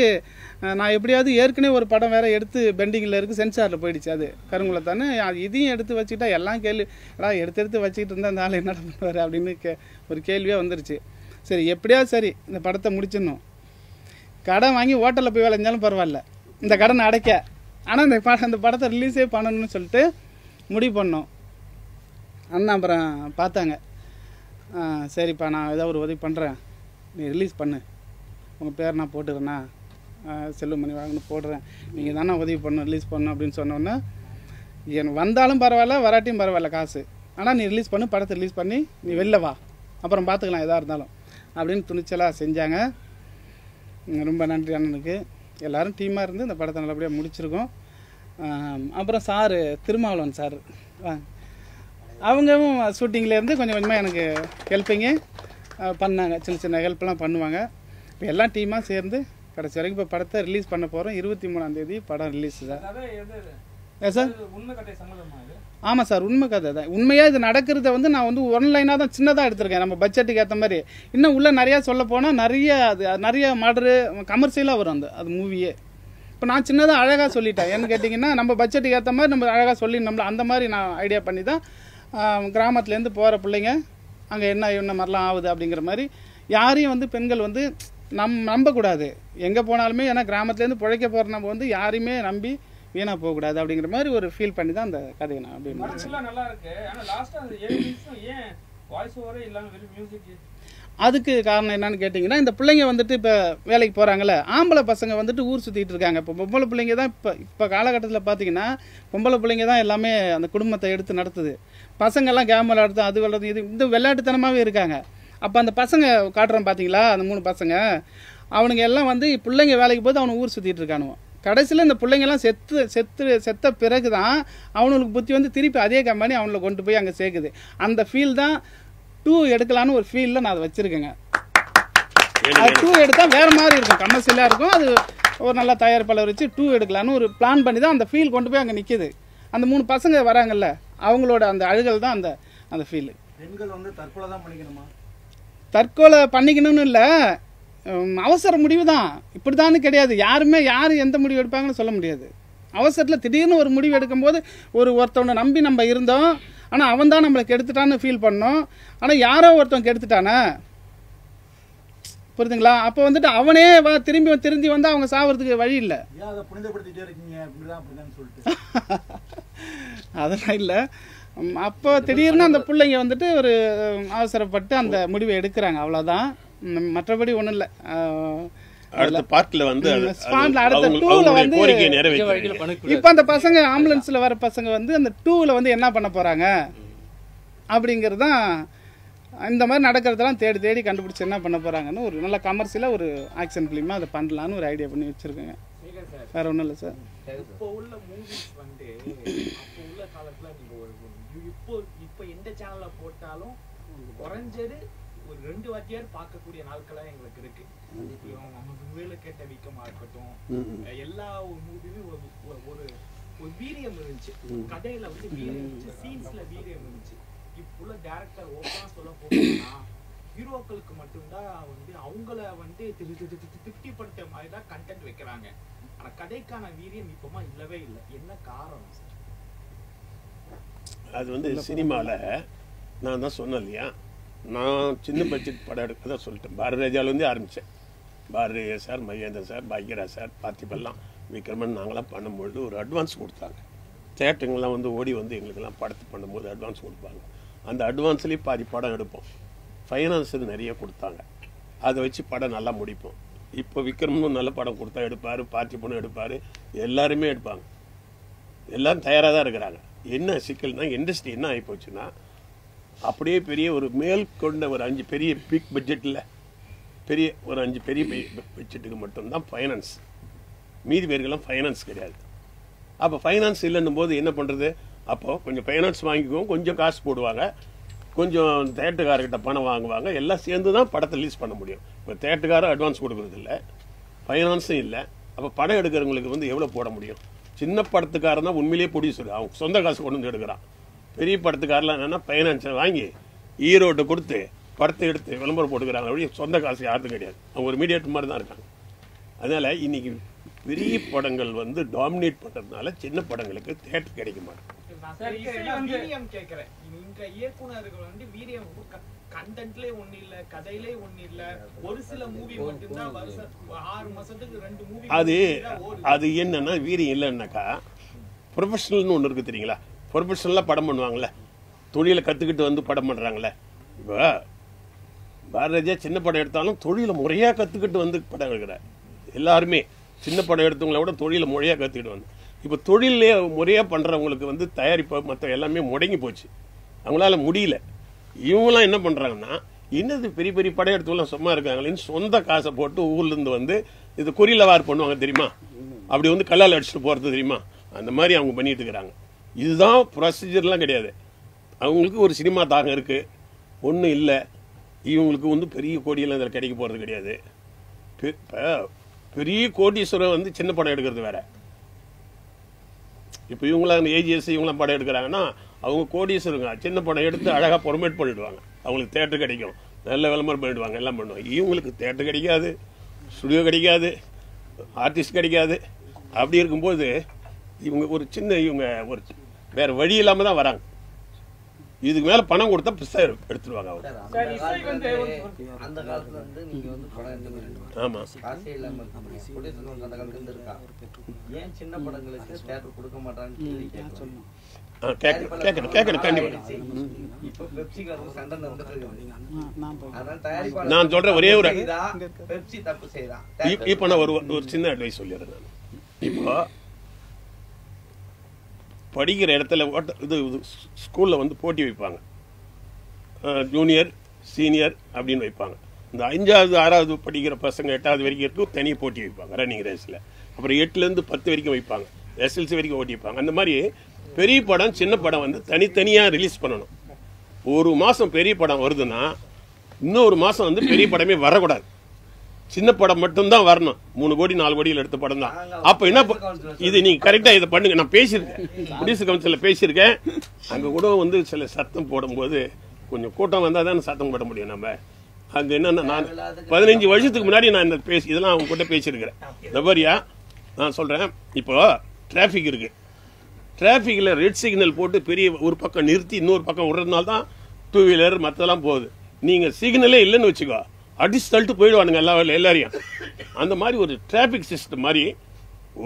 நான் எப்படியாவது ஏற்கனவே ஒரு படம் வேறு எடுத்து பெண்டிங்கில் இருக்குது, சென்சாரில் போயிடுச்சு, அது கருங்குளத்தானே. இதையும் எடுத்து வச்சுக்கிட்டா எல்லாம் கேள்வி, எடுத்து வச்சுக்கிட்டு இருந்தால் அந்த ஆள் என்ன பண்ணுவார் அப்படின்னு ஒரு கேள்வியாக வந்துருச்சு. சரி, எப்படியாவது சரி இந்த படத்தை முடிச்சிடணும். கடன் வாங்கி ஹோட்டலில் போய் வேலை செஞ்சாலும் பரவாயில்ல, இந்த கடனை அடைக்க. ஆனால் அந்த படத்தை ரிலீஸே பண்ணணும்னு சொல்லிட்டு முடிவு பண்ணோம். அண்ணா அப்புறம் பார்த்தாங்க, சரிப்பா நான் ஏதோ ஒரு உதவி பண்ணுறேன், நீ ரிலீஸ் பண்ணு, உங்கள் பேர் நான் போட்டுக்கிறேண்ணா, செல்லுமணி வாங்கன்னு போடுறேன், நீங்கள் தானே உதவி பண்ணணும் ரிலீஸ் பண்ணணும் அப்படின்னு சொன்னோன்னே, எனக்கு வந்தாலும் பரவாயில்ல வராட்டியும் பரவாயில்ல காசு, ஆனால் நீ ரிலீஸ் பண்ணு, படத்தை ரிலீஸ் பண்ணி நீ வெளில வா, அப்புறம் பார்த்துக்கலாம் எதாக இருந்தாலும் அப்படின்னு துணிச்சலாக செஞ்சாங்க. ரொம்ப நன்றி அண்ணனுக்கு. எல்லோரும் டீமாக இருந்து இந்த படத்தை நல்லபடியாக முடிச்சிருக்கோம். அப்புறம் சாரு திருமாவளவன் சார் அவங்களும் ஷூட்டிங்லேருந்து கொஞ்சம் கொஞ்சமாக எனக்கு ஹெல்ப்பிங்கு பண்ணாங்க, சின்ன ஹெல்ப்லாம் பண்ணுவாங்க. இப்போ எல்லாம் டீமாக சேர்ந்து கடைசி வரைக்கும் இப்போ படத்தை ரிலீஸ் பண்ண போகிறோம். 23ஆம் தேதி படம் ரிலீஸ் தான். சார் ஆமாம் சார், உண்மை கதை தான். உண்மையாக இது நடக்கிறத வந்து நான் வந்து ஒன்லைனாக தான் சின்னதாக எடுத்திருக்கேன், நம்ம பட்ஜெட்டுக்கு ஏற்ற மாதிரி. இன்னும் உள்ளே நிறையா சொல்ல போனால் நிறைய மாடரு கமர்ஷியலாக வரும் அது மூவியே. இப்போ நான் சின்னதாக அழகாக சொல்லிட்டேன். ஏன்னு கேட்டிங்கன்னா நம்ம பட்ஜெட்டுக்கு ஏற்ற மாதிரி நம்ம அழகாக சொல்லி நம்மள அந்த மாதிரி நான் ஐடியா பண்ணி தான் கிராமத்துலேருந்து போகிற பிள்ளைங்க அங்கே என்ன மாதிரிலாம் ஆகுது அப்படிங்கிற மாதிரி. யாரையும் வந்து பெண்கள் வந்து நம்பக்கூடாது எங்கே போனாலுமே. ஏன்னா கிராமத்துலேருந்து பிழைக்க போகிற நம்ம வந்து யாரையுமே நம்பி வீணாக போகக்கூடாது அப்படிங்கிற மாதிரி ஒரு ஃபீல் பண்ணி தான் அந்த கதையை நான் அப்படி அதுக்கு காரணம் என்னன்னு கேட்டிங்கன்னா, இந்த பிள்ளைங்க வந்துட்டு இப்போ வேலைக்கு போகிறாங்கல்ல, ஆம்பளை பசங்க வந்துட்டு ஊர் சுற்றிட்டு இருக்காங்க. இப்போ பொம்பளை பிள்ளைங்க தான் இப்போ காலகட்டத்தில் பார்த்தீங்கன்னா பொம்பளை பிள்ளைங்க தான் எல்லாமே அந்த குடும்பத்தை எடுத்து நடத்துது. பசங்கள்லாம் கேம் விளையாடுறது, அது விளையாடுறது, இது இந்த விளையாட்டுத்தனமாகவே இருக்காங்க. அப்போ அந்த பசங்க காட்டுறோம் பார்த்தீங்களா, அந்த 3 பசங்க அவனுங்க எல்லாம் வந்து பிள்ளைங்க வேலைக்கு போது அவனை ஊர் சுற்றிட்டு இருக்கானுவோம். கடைசியில் இந்த பிள்ளைங்கெல்லாம் செத்த பிறகு தான் அவனுக்கு புத்தி வந்து திருப்பி அதே கம்பெனி அவங்கள கொண்டு போய் அங்கே சேர்க்குது. அந்த ஃபீல் தான் 2 எடுக்கலான்னு ஒரு ஃபீலில் நான் அதை வச்சுருக்கேங்க. அது 2 எடுத்தால் வேறு மாதிரி இருக்கும், கமர்ஷியலாக இருக்கும். அது ஒரு நல்ல தயாரிப்பாளர் வச்சு 2 எடுக்கலான்னு ஒரு பிளான் பண்ணி தான் அந்த ஃபீல் கொண்டு போய் அங்கே நிற்கிது. அந்த 3 பசங்க வராங்கல்ல, அவங்களோட அந்த அழுகல் தான் அந்த ஃபீல். பெண்கள் வந்து தற்கொலை தான் பண்ணிக்கணுமா? தற்கொலை பண்ணிக்கணும்னு இல்லை, அவசர முடிவு தான். இப்படி தானே கிடையாது, யார் எந்த முடிவு எடுப்பாங்கன்னு சொல்ல முடியாது. அவசரத்தில் திடீர்னு ஒரு முடிவு எடுக்கும்போது ஒருத்தவனை நம்பி நம்ம இருந்தோம், ஆனால் அவன் தான் நம்மளை கெடுத்துட்டான்னு ஃபீல் பண்ணோம். ஆனால் யாரோ ஒருத்தவன் கெடுத்துட்டானே, புரியுதுங்களா? அப்போ வந்துட்டு அவனே திரும்பி வந்து அவங்க சாவறதுக்கு வழி இல்லை. அதெல்லாம் இல்லை. அப்போ திடீர்னு அந்த பிள்ளைங்க வந்துட்டு ஒரு அவசரப்பட்டு அந்த முடிவை எடுக்கிறாங்க, அவ்வளோதான். மற்றபடி ஒன்றும் இல்லை. அடுத்த பார்ட்ல வந்து அடுத்த 2ல வந்து இப்போ அந்த பசங்க ஆம்புலன்ஸ்ல வர பசங்க வந்து அந்த 2ல வந்து என்ன பண்ண போறாங்க அப்படிங்கிறது தான். இந்த மாதிரி நடக்கிறதெல்லாம் தேடி கண்டுபிடிச்சி என்ன பண்ண போறாங்கன்னு ஒரு நல்ல கமர்ஷியலாக ஒரு ஆக்ஷன் ஃபிலிமாக அதை பண்ணலான்னு ஒரு ஐடியா பண்ணி வச்சிருக்கேங்க. வேற ஒன்றும் இல்லை சார். இப்போ உள்ள மூவிஸ் வந்து அப்போ உள்ள காலத்துல நீங்க இப்போ எந்த சேனல்ல போட்டாலும் குறைஞ்சது ஒரு 2 வாத்தியார் பார்க்கக்கூடிய நாட்களா எங்களுக்கு இருக்கு. நம்ம கேட்ட வீக்கமா இருக்கட்டும், எல்லா மூவியுமே ஒரு வீரியம் இருந்துச்சு, கதையில வந்து வீரியம் இருந்துச்சு, சீன்ஸ்ல வீரியம் இருந்துச்சு. இப்போ உள்ள டைரக்டர் ஓப்பனா சொல்ல போனா ஹீரோக்களுக்கு மட்டும்தான் வந்து அவங்கள வந்து திருப்திப்படுத்த மாதிரி தான் கண்டென்ட் வைக்கிறாங்க. ஆனா கதைக்கான வீரியம் இப்பமா இல்லவே இல்லை. என்ன காரணம் சார்? அது வந்து சினிமாவில் நான் தான் சொன்னேன் இல்லையா, நான் சின்ன பட்ஜெட் படம் எடுக்க தான் சொல்லிட்டேன். பாரதிராஜாவிலேருந்தே ஆரம்பித்தேன். Bharathiraja sir, Mahendran sir, Bhagyaraj sir, பார்த்திபெல்லாம், விக்ரமன் நாங்களாம் பண்ணும்பொழுது ஒரு அட்வான்ஸ் கொடுத்தாங்க. தேட்டருங்கெல்லாம் வந்து ஓடி வந்து எங்களுக்கெல்லாம் படத்து பண்ணும்போது அட்வான்ஸ் கொடுப்பாங்க. அந்த அட்வான்ஸ்லேயே பாதி படம் எடுப்போம். ஃபைனான்ஸ் நிறைய கொடுத்தாங்க. அதை வச்சு படம் நல்லா முடிப்போம். இப்போ விக்ரமனும் நல்ல படம் கொடுத்தா எடுப்பார், பார்த்திபனும் எடுப்பார், எல்லாருமே எடுப்பாங்க. எல்லோரும் தயாராக தான் இருக்கிறாங்க. என்ன சிக்கல்னா இண்டஸ்ட்ரி என்ன ஆகி போச்சுன்னா, அப்படியே பெரிய ஒரு மேல் கொண்ட ஒரு 5 பெரிய பிக் பட்ஜெட்டில் பெரிய ஒரு 5 பெரிய பட்ஜெட்டுக்கு மட்டும்தான் ஃபைனான்ஸ். மீதி பேருக்கெல்லாம் ஃபைனான்ஸ் கிடையாது. அப்போ ஃபைனான்ஸ் இல்லைன்னும் போது என்ன பண்ணுறது? அப்போது கொஞ்சம் ஃபைனான்ஸ் வாங்கிக்குவோம், கொஞ்சம் காசு போடுவாங்க, கொஞ்சம் தேட்டருக்காரர்கிட்ட பணம் வாங்குவாங்க, எல்லாம் சேர்ந்து தான் படத்தை ரிலீஸ் பண்ண முடியும். இப்போ தேட்டருக்காரர் அட்வான்ஸ் கொடுக்குறது இல்லை, ஃபைனான்ஸும் இல்லை. அப்போ படம் எடுக்கிறவங்களுக்கு வந்து எவ்வளோ போட முடியும்? சின்ன படத்துக்காரன் தான் உண்மையிலேயே ப்ரொடியூசர், அவங்க சொந்த காசு கொண்டு வந்து எடுக்கிறான். பெரிய படத்துக்காரெலாம் என்னென்னா ஃபைனான்ஸை வாங்கி ஹீரோட்ட கொடுத்து படத்தை எடுத்து விளம்பரம் போட்டுக்கிறாங்க. அப்படியே சொந்த காசு யாருக்கும் கிடையாது. அவங்க ஒரு மீடியேட்டர் மாதிரி தான் இருக்காங்க. அதனால் இன்றைக்கி பெரிய படங்கள் வந்து டாமினேட் பண்ணுறதுனால சின்ன படங்களுக்கு தேட்டர் கிடைக்க மாட்டேங்குது. வீரியம் கேட்கிறேன். இந்த இயக்குனர்கள் வந்து வீரியம் கண்டென்ட்லே ஒண்ணு இல்ல, கதையிலே ஒண்ணு இல்ல, ஒரு சில மூவி மட்டும்தான் வருஷம் 6 மாசத்துக்கு 2 மூவி. அது என்னன்னா வீரியம் இல்லைன்னாக்கா, ப்ரொஃபஷனல்னு ஒன்று இருக்குது தெரியுங்களா? ப்ரொஃபஷனலாக படம் பண்ணுவாங்கள்ல, தொழிலை கற்றுக்கிட்டு வந்து படம் பண்ணுறாங்களே. இப்போ பாரதிராஜா சின்ன படம் எடுத்தாலும் தொழிலை முறையாக கற்றுக்கிட்டு வந்து படம் எடுக்கிறார். எல்லாருமே சின்ன படம் எடுத்தவங்கள விட தொழிலை முறையாக கற்றுக்கிட்டு வந்து, இப்போ தொழிலே முறையாக பண்ணுறவங்களுக்கு வந்து தயாரிப்பு மற்ற எல்லாமே முடங்கி போச்சு, அவங்களால முடியல. இவங்களாம் என்ன பண்ணுறாங்கன்னா, என்னது பெரிய பெரிய படம் எடுத்தவங்களாம் சும்மா இருக்காங்களேன்னு சொந்த காசை போட்டு ஊர்லேருந்து வந்து இது குறியில் வார் பண்ணுவாங்க தெரியுமா, அப்படி வந்து கல்லால் அடிச்சுட்டு போகிறது தெரியுமா, அந்த மாதிரி அவங்க பண்ணிட்டு இருக்கிறாங்க. இதுதான் ப்ரொசீஜர்லாம் கிடையாது. அவங்களுக்கு ஒரு சினிமா தாகம் இருக்குது, ஒன்றும் இல்லை. இவங்களுக்கு வந்து பெரிய கோடியெல்லாம் இதில் கிடைக்க போகிறது கிடையாது. இப்போ பெரிய கோடீஸ்வரர் வந்து சின்ன படம் எடுக்கிறது வேற. இப்போ இவங்களாம் ஏஜிஎஸ் இவங்களாம் படம் எடுக்கிறாங்கன்னா அவங்க கோடீஸ்வரங்க. சின்ன படம் எடுத்து அழகாக ப்ரொமோட் பண்ணிடுவாங்க, அவங்களுக்கு தேட்டர் கிடைக்கும், நல்ல விளம்பரம் பண்ணிடுவாங்க, எல்லாம் பண்ணுவாங்க. இவங்களுக்கு தேட்டர் கிடைக்காது, ஸ்டுடியோ கிடைக்காது, ஆர்டிஸ்ட் கிடைக்காது. அப்படி இருக்கும்போது இவங்க ஒரு சின்ன இவங்க ஒரு வேற வழி இல்லாமல் தான் வராங்க. இதுக்கு மேல பணம் கொடுத்தா பிசா எடுத்துருவாங்க அவங்க. அந்த காலத்துல வந்து நீங்க வந்து படம் ஆமா காசே இல்லாம அந்த காலத்துல இருந்து இருக்கா, ஏன் சின்ன படங்களுக்கு தியேட்டர் கொடுக்க மாட்டாங்கன்னு சொல்லணும். இப்ப பெப்சிக்கு சண்டை நடந்துட்டு இருக்கு. அதான் தயாரிப்பாளர் நான் சொல்றேன் ஒரே ஒரு பெப்சி தப்பு செய்யறான். இப்ப நான் ஒரு சின்ன அட்வைஸ் சொல்லிடுறேன். நான் இப்போ படிக்கிற இடத்துல இது ஸ்கூலில் வந்து போட்டி வைப்பாங்க, ஜூனியர் சீனியர் அப்படின்னு வைப்பாங்க. இந்த 5வது 6வது படிக்கிற பசங்க 8வது வரைக்கும் இருக்கும் தனி போட்டி வைப்பாங்க ரன்னிங் ரேஸில். அப்புறம் 8லேருந்து 10 வரைக்கும் வைப்பாங்க, எஸ்எல்சி வரைக்கும் ஓட்டி வைப்பாங்க. அந்த மாதிரி பெரிய படம் சின்ன படம் வந்து தனித்தனியாக ரிலீஸ் பண்ணணும். ஒரு மாதம் பெரிய படம் வருதுன்னா இன்னொரு மாதம் வந்து பெரிய படமே வரக்கூடாது, சின்ன படம் மட்டும்தான் வரணும். 3 கோடி 4 கோடியில் எடுத்த படம் தான். அப்போ என்ன இது நீங்கள் கரெக்டாக இதை பண்ணுங்க. நான் பேசியிருக்கேன், ப்ரொடியூசர் கவுன்சிலில் பேசியிருக்கேன். அங்கே கூட வந்து சில சத்தம் போடும்போது கொஞ்சம் கூட்டம் வந்தால் தான் சத்தம் போட முடியும். நம்ம அங்கே என்னென்னா, நான் 15 வருஷத்துக்கு முன்னாடி நான் இந்த இதெல்லாம் அவங்க கூட பேசியிருக்கிறேன். ரபரியா நான் சொல்கிறேன், இப்போ டிராஃபிக் இருக்குது, டிராஃபிக்கில் ரெட் சிக்னல் போட்டு பெரிய ஒரு பக்கம் நிறுத்தி இன்னொரு பக்கம் விடுறதுனால தான் 2 வீலர் மற்றெல்லாம் போகுது. நீங்கள் சிக்னலே இல்லைன்னு வச்சுக்கோ, அடிச்சு தள்ளிட்டு போயிடுவானுங்க எல்லாரையும். அந்த மாதிரி ஒரு டிராஃபிக் சிஸ்டம் மாதிரி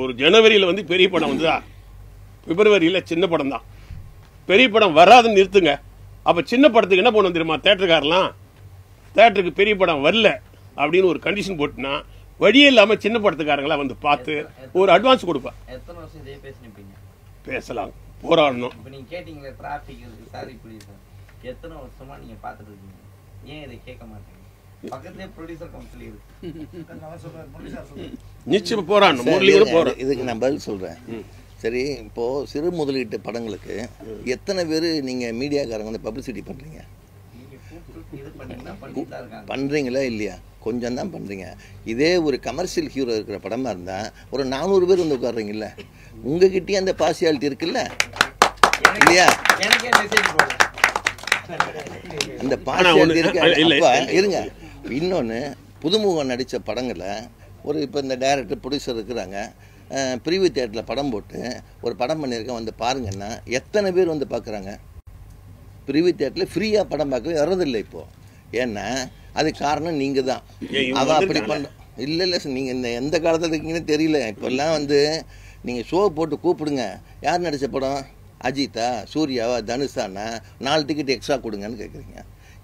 ஒரு ஜனவரியில் வந்து பெரிய படம் வந்துதா, பிப்ரவரியில் சின்ன படம் தான். பெரிய படம் வராதுன்னு நிறுத்துங்க. அப்போ சின்ன படத்துக்கு என்ன பண்ணணும் தெரியுமா, தேட்டருக்காரலாம் தேட்டருக்கு பெரிய படம் வரல அப்படின்னு ஒரு கண்டிஷன் போட்டுனா வழியே இல்லாமல் சின்ன படத்துக்காரங்களாம் வந்து பார்த்து ஒரு அட்வான்ஸ் கொடுப்பேன். எத்தனை வருஷம் இதே பேசினீங்க? பேசலாம், போராடணும். இப்போ நீங்கள் கேட்டீங்களே டிராஃபிக் இருக்குது சார், இப்படி சார் எத்தனை வருஷமா நீங்கள் பார்த்துட்டு இருக்கீங்க, ஏன் இதை கேட்க மாட்டீங்க? பக்கத்துலேயே ப்ரொடியூசர் கவுன்சில் இருக்கு, நிச்சயம் போராடணும். முரளியோட போகிறோம். இதுக்கு நான் பதில் சொல்கிறேன். சரி, இப்போது சிறு முதலீட்டு படங்களுக்கு எத்தனை பேர் நீங்கள் மீடியாக்காரங்க வந்து பப்ளிசிட்டி பண்ணுறீங்க? பண்ணுறீங்களா இல்லையா? கொஞ்சம் தான் பண்ணுறீங்க. இதே ஒரு கமர்ஷியல் ஹீரோ இருக்கிற படமாக இருந்தால் ஒரு 400 பேர் வந்து உட்காடுறீங்கல்ல, உங்ககிட்டயே அந்த பார்சியாலிட்டி இருக்குல்ல இல்லையா? இந்த ஆனா ஒண்ணு- பார்சியாலிட்டி இல்ல, இருக்கு. இருங்க, இன்னொன்று புதுமுகம் நடித்த படங்களை ஒரு இப்போ இந்த டைரக்டர் ப்ரொடியூசர் இருக்கிறாங்க, ப்ரீவியூ தியேட்டரில் படம் போட்டு ஒரு படம் பண்ணியிருக்கேன் வந்து பாருங்கன்னா எத்தனை பேர் வந்து பார்க்குறாங்க? ப்ரீவியூ தியேட்டரில் ஃப்ரீயாக படம் பார்க்கவே வர்றதில்லை இப்போது. ஏன்னா அது காரணம் நீங்கள் தான். இவங்க அவன் அப்படி வந்திருக்காங்க. பண்ண இல்லை நீங்கள் இந்த எந்த காலத்தில் இருக்கீங்கன்னு தெரியல. இப்போல்லாம் வந்து நீங்கள் ஷோ போட்டு கூப்பிடுங்க, யார் நடித்த படம், அஜித்தா, சூர்யாவா, தனுஷானா, 4 டிக்கெட் எக்ஸ்ட்ரா கொடுங்கன்னு கேட்குறீங்க.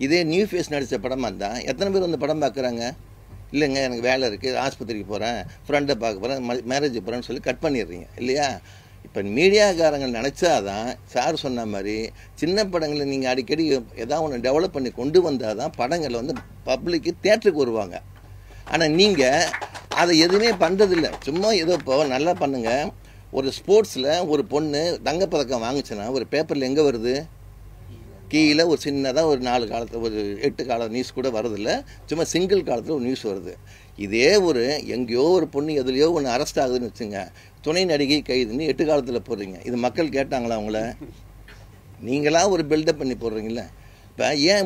இதே நியூ ஃபேஸ் நடித்த படமாக இருந்தால் எத்தனை பேர் வந்து படம் பார்க்குறாங்க? இல்லைங்க எனக்கு வேலை இருக்குது, ஆஸ்பத்திரிக்கு போகிறேன், ஃப்ரெண்டை பார்க்க போகிறேன், மேரேஜ் போகிறேன்னு சொல்லி கட் பண்ணிடுறீங்க இல்லையா? இப்போ மீடியாக்காரங்க நினச்சாதான் சார் சொன்ன மாதிரி சின்ன படங்களை நீங்கள் அடிக்கடி ஏதாவது ஒன்று டெவலப் பண்ணி கொண்டு வந்தால் தான் படங்களை வந்து பப்ளிக்கு தேட்டருக்கு வருவாங்க. ஆனால் நீங்கள் அதை எதுவுமே பண்ணுறதில்ல. சும்மா ஏதோ இப்போ நல்லா பண்ணுங்கள். ஒரு ஸ்போர்ட்ஸில் ஒரு பொண்ணு தங்கப்பதக்கம் வாங்குச்சுன்னா ஒரு பேப்பரில் எங்கே வருது? கீழே ஒரு சின்னதாக ஒரு 4 காலத்தில் ஒரு 8 கால நியூஸ் கூட வரதில்ல, சும்மா சிங்கிள் காலத்தில் ஒரு நியூஸ் வருது. இதே ஒரு எங்கேயோ ஒரு பொண்ணு எதுலையோ ஒன்று அரெஸ்ட் ஆகுதுன்னு வச்சுங்க, துணை நடிகை கைதுன்னு 8 காலத்தில் போடுறீங்க. இது மக்கள் கேட்டாங்களா அவங்கள? நீங்களாக ஒரு பில்டப் பண்ணி போடுறீங்களே. இப்போ ஏன்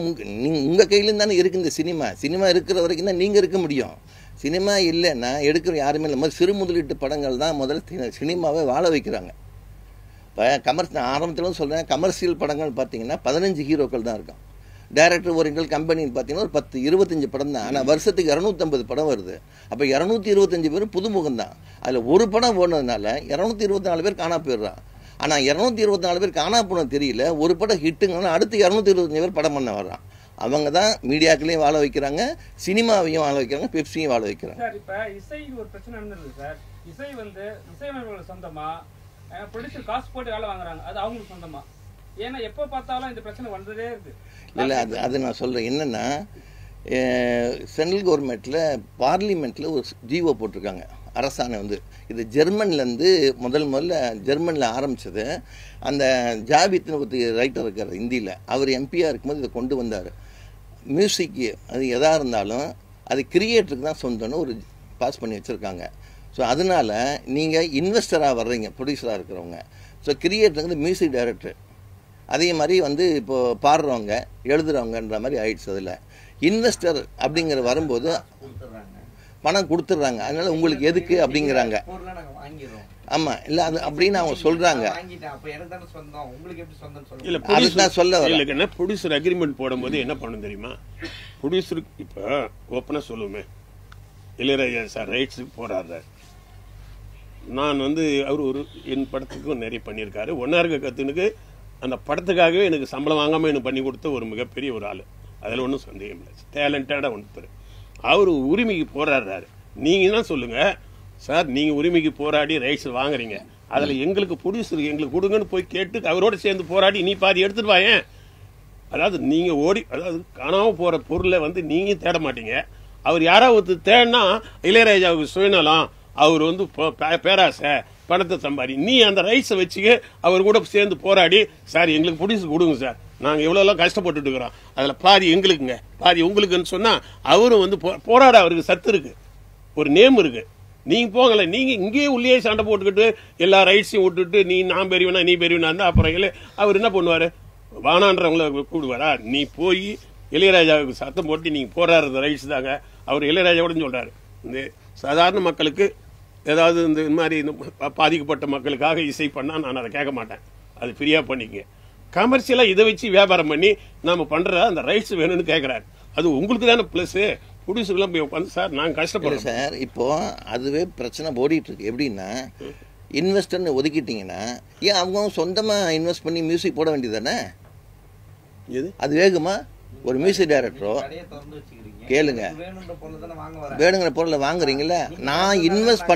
உங்கள் கையிலேருந்து தானே இருக்குது இந்த சினிமா. சினிமா இருக்கிற வரைக்கும் தான் நீங்கள் இருக்க முடியும். சினிமா இல்லைன்னா எடுக்கிற யாருமே இல்லை. மாதிரி சிறு முதலீட்டு படங்கள் தான் முதல்ல சினிமாவை வாழ வைக்கிறாங்க. இப்போ நான் ஆரம்பத்தில் சொல்கிறேன், கமர்ஷியல் படங்கள் பார்த்தீங்கன்னா 15 ஹீரோக்கள் தான் இருக்கும். டைரக்டர் ஓரியன்டல் கம்பெனின்னு பார்த்தீங்கன்னா ஒரு 10-25 படம் தான். ஆனால் வருஷத்துக்கு 250 படம் வருது. அப்போ 225 பேர் புதுமுகம் தான். அதில் ஒரு படம் போனதுனால 224 பேர் காணா போயிடுறான். ஆனால் 224 பேர் காணா போனது தெரியல. ஒரு படம் ஹிட்டுங்கன்னா அடுத்து 225 பேர் படம் பண்ண வர்றான். அவங்க தான் மீடியாக்களையும் வாழ வைக்கிறாங்க, சினிமாவையும் வாழ வைக்கிறாங்க, பெப்சியும் வாழ வைக்கிறாங்க. சார் இப்போ இசைக்கு ஒரு பிரச்சனை நடந்தது சார். இசை வந்து இசையமைப்பாளர்கள் சொந்தமா, ப்ரொடியூசர் காசு போட்டு வேலை வாங்குறாங்க, அது அவங்களுக்கு சொந்தமா? ஏன்னா எப்போ பார்த்தாலும் இந்த பிரச்சனை வந்ததே இருக்கு. இல்லை அது நான் சொல்கிறேன் என்னென்னா, சென்ட்ரல் கவர்மெண்ட்டில் பார்லிமெண்ட்டில் ஒரு ஜிஓ போட்டிருக்காங்க, அரசாணை வந்து. இது ஜெர்மன்லேருந்து முதல்ல ஜெர்மனில் ஆரம்பித்தது. அந்த ஜாவித்னு ஒரு ரைட்டர் இருக்கார் ஹிந்தியில், அவர் எம்பியாக இருக்கும்போது இதை கொண்டு வந்தார். மியூசிக்கு அது எதாக இருந்தாலும் அது கிரியேட்டருக்கு தான் சொந்தம்னு ஒரு பாஸ் பண்ணி வச்சுருக்காங்க. ஸோ அதனால் நீங்கள் இன்வெஸ்டராக வர்றீங்க, ப்ரொடியூசராக இருக்கிறவங்க. ஸோ கிரியேட்டருக்கு வந்து மியூசிக் டைரக்டர், அதே மாதிரி வந்து இப்போது பாடுறவங்க எழுதுகிறவங்கன்ற மாதிரி ஆயிடுச்சு. அதில் இன்வெஸ்டர் அப்படிங்கிற வரும்போது பணம் கொடுத்துட்றாங்க. அதனால் உங்களுக்கு எதுக்கு அப்படிங்கிறாங்க. ஆமாம், இல்லை அது அப்படின்னு அவங்க சொல்கிறாங்க. இல்லை இல்லைன்னா ப்ரொடியூசர் அக்ரிமெண்ட் போடும்போது என்ன பண்ணணும் தெரியுமா? ப்ரொடியூசருக்கு இப்போ ஓப்பனாக சொல்லுவோமே, இளையராஜா சார் ரைட்ஸுக்கு போராடுறாரு. நான் வந்து அவர் என் படத்துக்கும் நிறைய பண்ணியிருக்காரு. ஒன்றா இருக்க கத்துனுக்கு அந்த படத்துக்காகவே எனக்கு சம்பளம் வாங்காமல் எனக்கு பண்ணி கொடுத்த ஒரு மிகப்பெரிய ஒரு ஆள். அதில் ஒன்றும் சந்தேகம் இல்லை. டேலண்டடாக ஒருத்தர். அவர் உரிமைக்கு போராடுறாரு. நீங்கள் தான் சொல்லுங்கள் சார், நீங்கள் உரிமைக்கு போராடி ரைட்ஸ் வாங்குறீங்க, அதில் எங்களுக்கு ப்ரொடியூசருக்கு எங்களுக்கு கொடுங்கன்னு போய் கேட்டு அவரோட சேர்ந்து போராடி நீ பாதி எடுத்துட்டு வாயேன். அதாவது நீங்கள் அதாவது காணாமல் போகிற பொருளை வந்து நீங்கள் தேட மாட்டீங்க. அவர் யாராவது தேடினா இளையராஜாவுக்கு சுயநலம், அவர் வந்து பேராசை, பணத்தை சம்பாதி, நீ அந்த ரைட்ஸை வச்சுக்க அவர் கூட சேர்ந்து போராடி சார் எங்களுக்கு ப்ரொடியூசர் கொடுங்க சார், நாங்கள் எவ்வளோலாம் கஷ்டப்பட்டுட்டு இருக்கிறோம், அதில் பாதி எங்களுக்குங்க பாதி உங்களுக்குன்னு சொன்னால் அவரும் வந்து போராட அவருக்கு சத்து இருக்கு, ஒரு நேம் இருக்கு. நீங்கள் போகலை, நீங்கள் இங்கேயே உள்ளே சண்டை போட்டுக்கிட்டு எல்லா ரைட்ஸையும் விட்டுட்டு நான் பெரியவனா நீ பெரியவனா இருந்தால் அப்புறம் அவர் என்ன பண்ணுவார்? வானான்றவங்கள கூடுவாரா? நீ போய் இளையராஜாவுக்கு சத்தம் போட்டு நீங்கள் போராடுறது ரைட்ஸ் தாங்க. அவர் இளையராஜாவோட சொல்கிறாரு, இந்த சாதாரண மக்களுக்கு ஏதாவது இந்த மாதிரி பாதிக்கப்பட்ட மக்களுக்காக இசை பண்ணால் நான் அதை கேட்க மாட்டேன், அது ஃப்ரீயாக பண்ணிக்கங்க. கமர்ஷியலாக இதை வச்சு வியாபாரம் பண்ணி நாம் பண்ணுற அந்த ரைட்ஸ் வேணும்னு கேட்குறாரு. அது உங்களுக்கு தானே ப்ளஸ்ஸு. ப்ரொடியூசர்லாம் போய் உட்காந்து சார் நாங்கள் கஷ்டப்படுறோம் சார். இப்போது அதுவே பிரச்சனை ஓடிட்டு இருக்கு. எப்படின்னா, இன்வெஸ்டர்னு ஒதுக்கிட்டீங்கன்னா ஏன் அவங்க சொந்தமாக இன்வெஸ்ட் பண்ணி மியூசிக் போட வேண்டியது தானே? அது வேகுமா? ஒரு மியூசிக் டைரக்டரோ கேளுங்க, வேணுங்கிற பொருளை வாங்குறீங்கள, நான் இன்வெஸ்ட்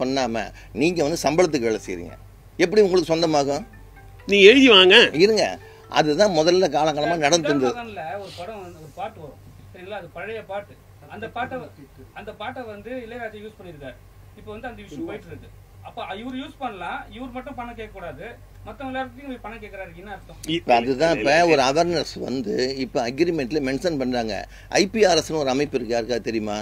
பண்ணாமல் நீங்கள் வந்து சம்பளத்துக்கு வேலை செய்கிறீங்க, எப்படி உங்களுக்கு சொந்தமாகும்? நீ எழுதி வாங்க இருங்க. அதுதான் முதல்ல காலங்காலமாக நடந்துருந்தது. ஒரு படம் ஒரு பாட்டு வரும் சரிங்களா, அது பழைய பாட்டு. அந்த பாட்டை வந்து இளையராஜா யூஸ் பண்ணியிருக்காரு. இப்போ வந்து அந்த இஷ்யூ போயிட்டு இருக்கு. அப்ப இவர் யூஸ் பண்ணலாம், இவர் மட்டும் பணம் கேட்க கூடாது, மற்றவங்க எல்லாருக்கும் பணம் கேட்கறாரு. என்ன அர்த்தம்? அதுதான் இப்போ ஒரு அவேர்னஸ் வந்து இப்போ அக்ரிமெண்ட்ல மென்ஷன் பண்றாங்க. ஐபிஆர்எஸ்னு ஒரு அமைப்பு இருக்கு, யாருக்கா தெரியுமா?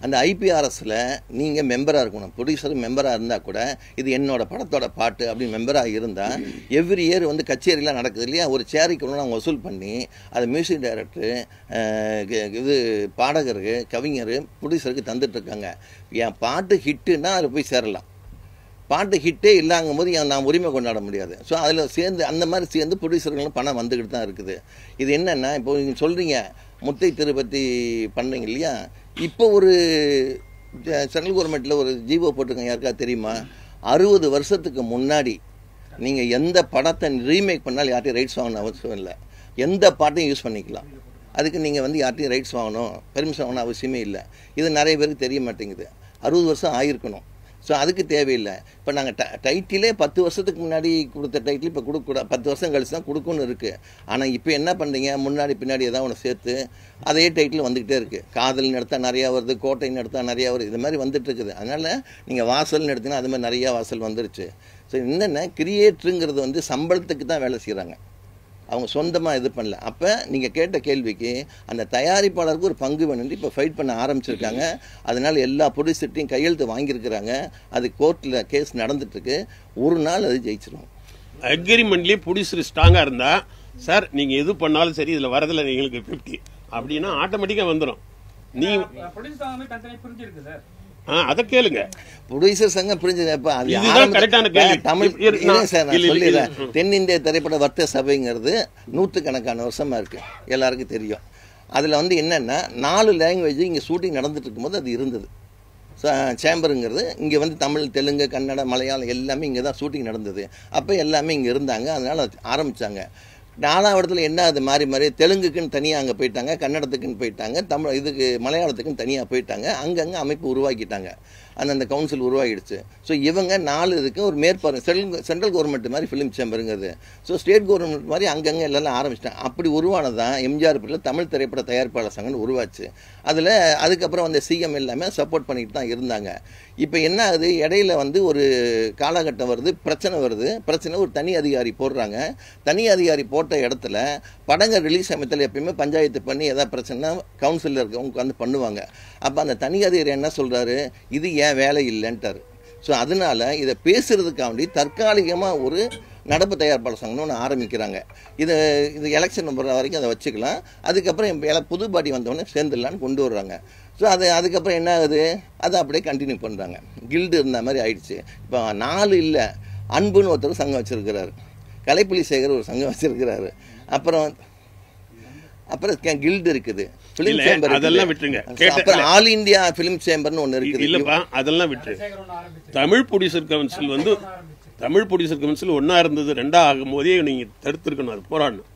அந்த ஐபிஆர்எஸில் நீங்கள் மெம்பராக இருக்கணும். ப்ரொடியூசர் மெம்பராக இருந்தால் கூட இது என்னோட படத்தோட பாட்டு அப்படின்னு மெம்பராக இருந்தால் எவ்ரி இயர் வந்து கச்சேரிலாம் நடக்குது இல்லையா, ஒரு சேரிக்கு ஒன்று அவங்க வசூல் பண்ணி அதை மியூசிக் டைரக்டரு, இது பாடகருக்கு, கவிஞர், ப்ரொடியூசருக்கு தந்துட்டுருக்காங்க. என் பாட்டு ஹிட்டுன்னா அதில் போய் சேரலாம். பாட்டு ஹிட்டே இல்லாங்கும் போது நான் உரிமை கொண்டாட முடியாது. ஸோ அதில் சேர்ந்து அந்த மாதிரி சேர்ந்து ப்ரொடியூசர்களும் பணம் வந்துக்கிட்டு தான் இருக்குது. இது என்னென்னா, இப்போ நீங்கள் சொல்கிறீங்க முத்தை திருப்பதி பண்ணுறீங்க இல்லையா, இப்போ ஒரு சென்ட்ரல் கவர்மெண்ட்டில் ஒரு ஜீவோ போட்டிருக்காங்க, யாருக்கா தெரியுமா? 60 வருஷத்துக்கு முன்னாடி நீங்கள் எந்த படத்தை ரீமேக் பண்ணாலும் யார்ட்டையும் ரைட்ஸ் வாங்கணும் அவசியம் இல்லை. எந்த பாட்டையும் யூஸ் பண்ணிக்கலாம். அதுக்கு நீங்கள் வந்து யார்ட்டையும் ரைட்ஸ் வாங்கணும், பெர்மிஷன் வாங்கணும் அவசியமே இல்லை. இது நிறைய பேருக்கு தெரிய மாட்டேங்குது. 60 வருஷம் ஆகிருக்கணும். ஸோ அதுக்கு தேவையில்லை. இப்போ நாங்கள் டைட்டிலே 10 வருஷத்துக்கு முன்னாடி கொடுத்த டைட்டில் இப்போ கொடுக்கூடாது, 10 வருஷம் கழிச்சு தான் கொடுக்கணும்னு இருக்குது. ஆனால் இப்போ என்ன பண்ணுறீங்க, முன்னாடி பின்னாடி ஏதாவது ஒன்று சேர்த்து அதே டைட்டில் வந்துக்கிட்டே இருக்குது. காதல்னு எடுத்தால் நிறையா வருது, கோட்டைன்னு எடுத்தால் நிறையா வருது, இது மாதிரி வந்துட்டு இருக்குது. அதனால் நீங்கள் வாசல்னு எடுத்தீங்கன்னா அது மாதிரி நிறையா வாசல் வந்துருச்சு. ஸோ என்னென்ன கிரியேட்டருங்கிறது வந்து சம்பளத்துக்கு தான் வேலை செய்கிறாங்க, அவங்க சொந்தமாக இது பண்ணல. அப்போ நீங்கள் கேட்ட கேள்விக்கு அந்த தயாரிப்பாளருக்கு ஒரு பங்கு வேணும்னு இப்போ ஃபைட் பண்ண ஆரம்பிச்சிருக்காங்க. அதனால் எல்லா ப்ரொடியூசர்ட்டையும் கையெழுத்து வாங்கியிருக்கிறாங்க. அது கோர்ட்டில் கேஸ் நடந்துட்டுருக்கு. ஒரு நாள் அது ஜெயிச்சிருவோம். அக்ரிமெண்ட்லேயே ப்ரொடியூசர் ஸ்ட்ராங்காக இருந்தால், சார் நீங்கள் எது பண்ணாலும் சரி இதில் வரதில்லை எங்களுக்கு 50 அப்படின்னா ஆட்டோமேட்டிக்காக வந்துடும். நீ அதை கேளுங்க. ப்ரொடியூசர் சங்கம் புரிஞ்சது. தமிழ் சொல்லிடுறேன், தென்னிந்திய திரைப்பட வர்த்தக சபைங்கிறது 100கணக்கான வருஷமா இருக்கு, எல்லாருக்கும் தெரியும். அதில் வந்து என்னென்னா 4 லாங்குவேஜ் இங்கே ஷூட்டிங் நடந்துட்டு இருக்கும்போது அது இருந்தது. சேம்பருங்கிறது இங்கே வந்து தமிழ், தெலுங்கு, கன்னடம், மலையாளம் எல்லாமே இங்கே தான் ஷூட்டிங் நடந்தது. அப்போ எல்லாமே இங்கே இருந்தாங்க. அதனால் ஆரம்பித்தாங்க. 4ஆவது இடத்துல என்ன, அது மாறி மாறி தெலுங்குக்குன்னு தனியாக அங்கே போயிட்டாங்க, கன்னடத்துக்குன்னு போயிட்டாங்க, தமிழ் இதுக்கு மலையாளத்துக்குன்னு தனியாக போயிட்டாங்க. அங்கங்கே அமைப்பு உருவாக்கிட்டாங்க, அந்தந்த கவுன்சில் உருவாகிடுச்சு. ஸோ இவங்க 4 இதுக்கு ஒரு மேற்பார்வை, சென்ட்ரல் கவர்மெண்ட் மாதிரி ஃபிலிம் சேம்பருங்கிறது. ஸோ ஸ்டேட் கவர்மெண்ட் மாதிரி அங்கங்கே எல்லாம் ஆரம்பிச்சிட்டாங்க. அப்படி உருவானதான் எம்ஜிஆர் பீரியடில் தமிழ் திரைப்பட தயாரிப்பாளர் சங்கம்னு உருவாச்சு. அதில் அதுக்கப்புறம் வந்து சிஎம் எல்லாமே சப்போர்ட் பண்ணிட்டு தான் இருந்தாங்க. இப்போ என்ன ஆகுது, இடையில வந்து ஒரு காலகட்டம் வருது, பிரச்சனை ஒரு தனி அதிகாரி போடுறாங்க. தனி அதிகாரி போட்ட இடத்துல படங்கள் ரிலீஸ் சமயத்தில் எப்பயுமே பஞ்சாயத்து பண்ணி எதாவது பிரச்சனை கவுன்சிலில் இருக்கவங்க வந்து பண்ணுவாங்க. அப்போ அந்த தனி அதிகாரி என்ன சொல்கிறாரு, இது ஏன் வேலை இல்லைன்ட்டார். ஸோ அதனால் இதை பேசுகிறதுக்காண்டி தற்காலிகமாக ஒரு நடப்பு தயாரிப்பாளர் சங்கம்னு ஒன்று ஆரம்பிக்கிறாங்க. இது எலெக்ஷன் வர வரைக்கும் அதை வச்சுக்கலாம். அதுக்கப்புறம் புது பாட்டி வந்தவொடனே சேர்ந்துடலான்னு கொண்டு வர்றாங்க. ஸோ அதுக்கப்புறம் என்ன ஆகுது, அதை அப்படியே கண்டினியூ பண்ணுறாங்க. கில்டு இருந்த மாதிரி ஆயிடுச்சு. இப்போ 4 இல்லை, அன்புன்னு ஒருத்தர் சங்கம் வச்சுருக்கிறாரு, கலைப்புலி சேகர் ஒரு சங்கம் வச்சுருக்கிறாரு, அப்புறம் கில்டு இருக்குது, ஃபிலிம் சேம்பர், அதெல்லாம் விட்டுருங்க. அப்புறம் ஆல் இந்தியா ஃபிலிம் சேம்பர்னு ஒன்று இருக்குது. இல்லைப்பா, அதெல்லாம் விட்டுரு. தமிழ் ப்ரொடியூசர் கவுன்சில் வந்து ஒன்றா இருந்தது, 2ஆ ஆகும்போதே நீங்க தடுத்துருக்கணும், அது போராடணும்.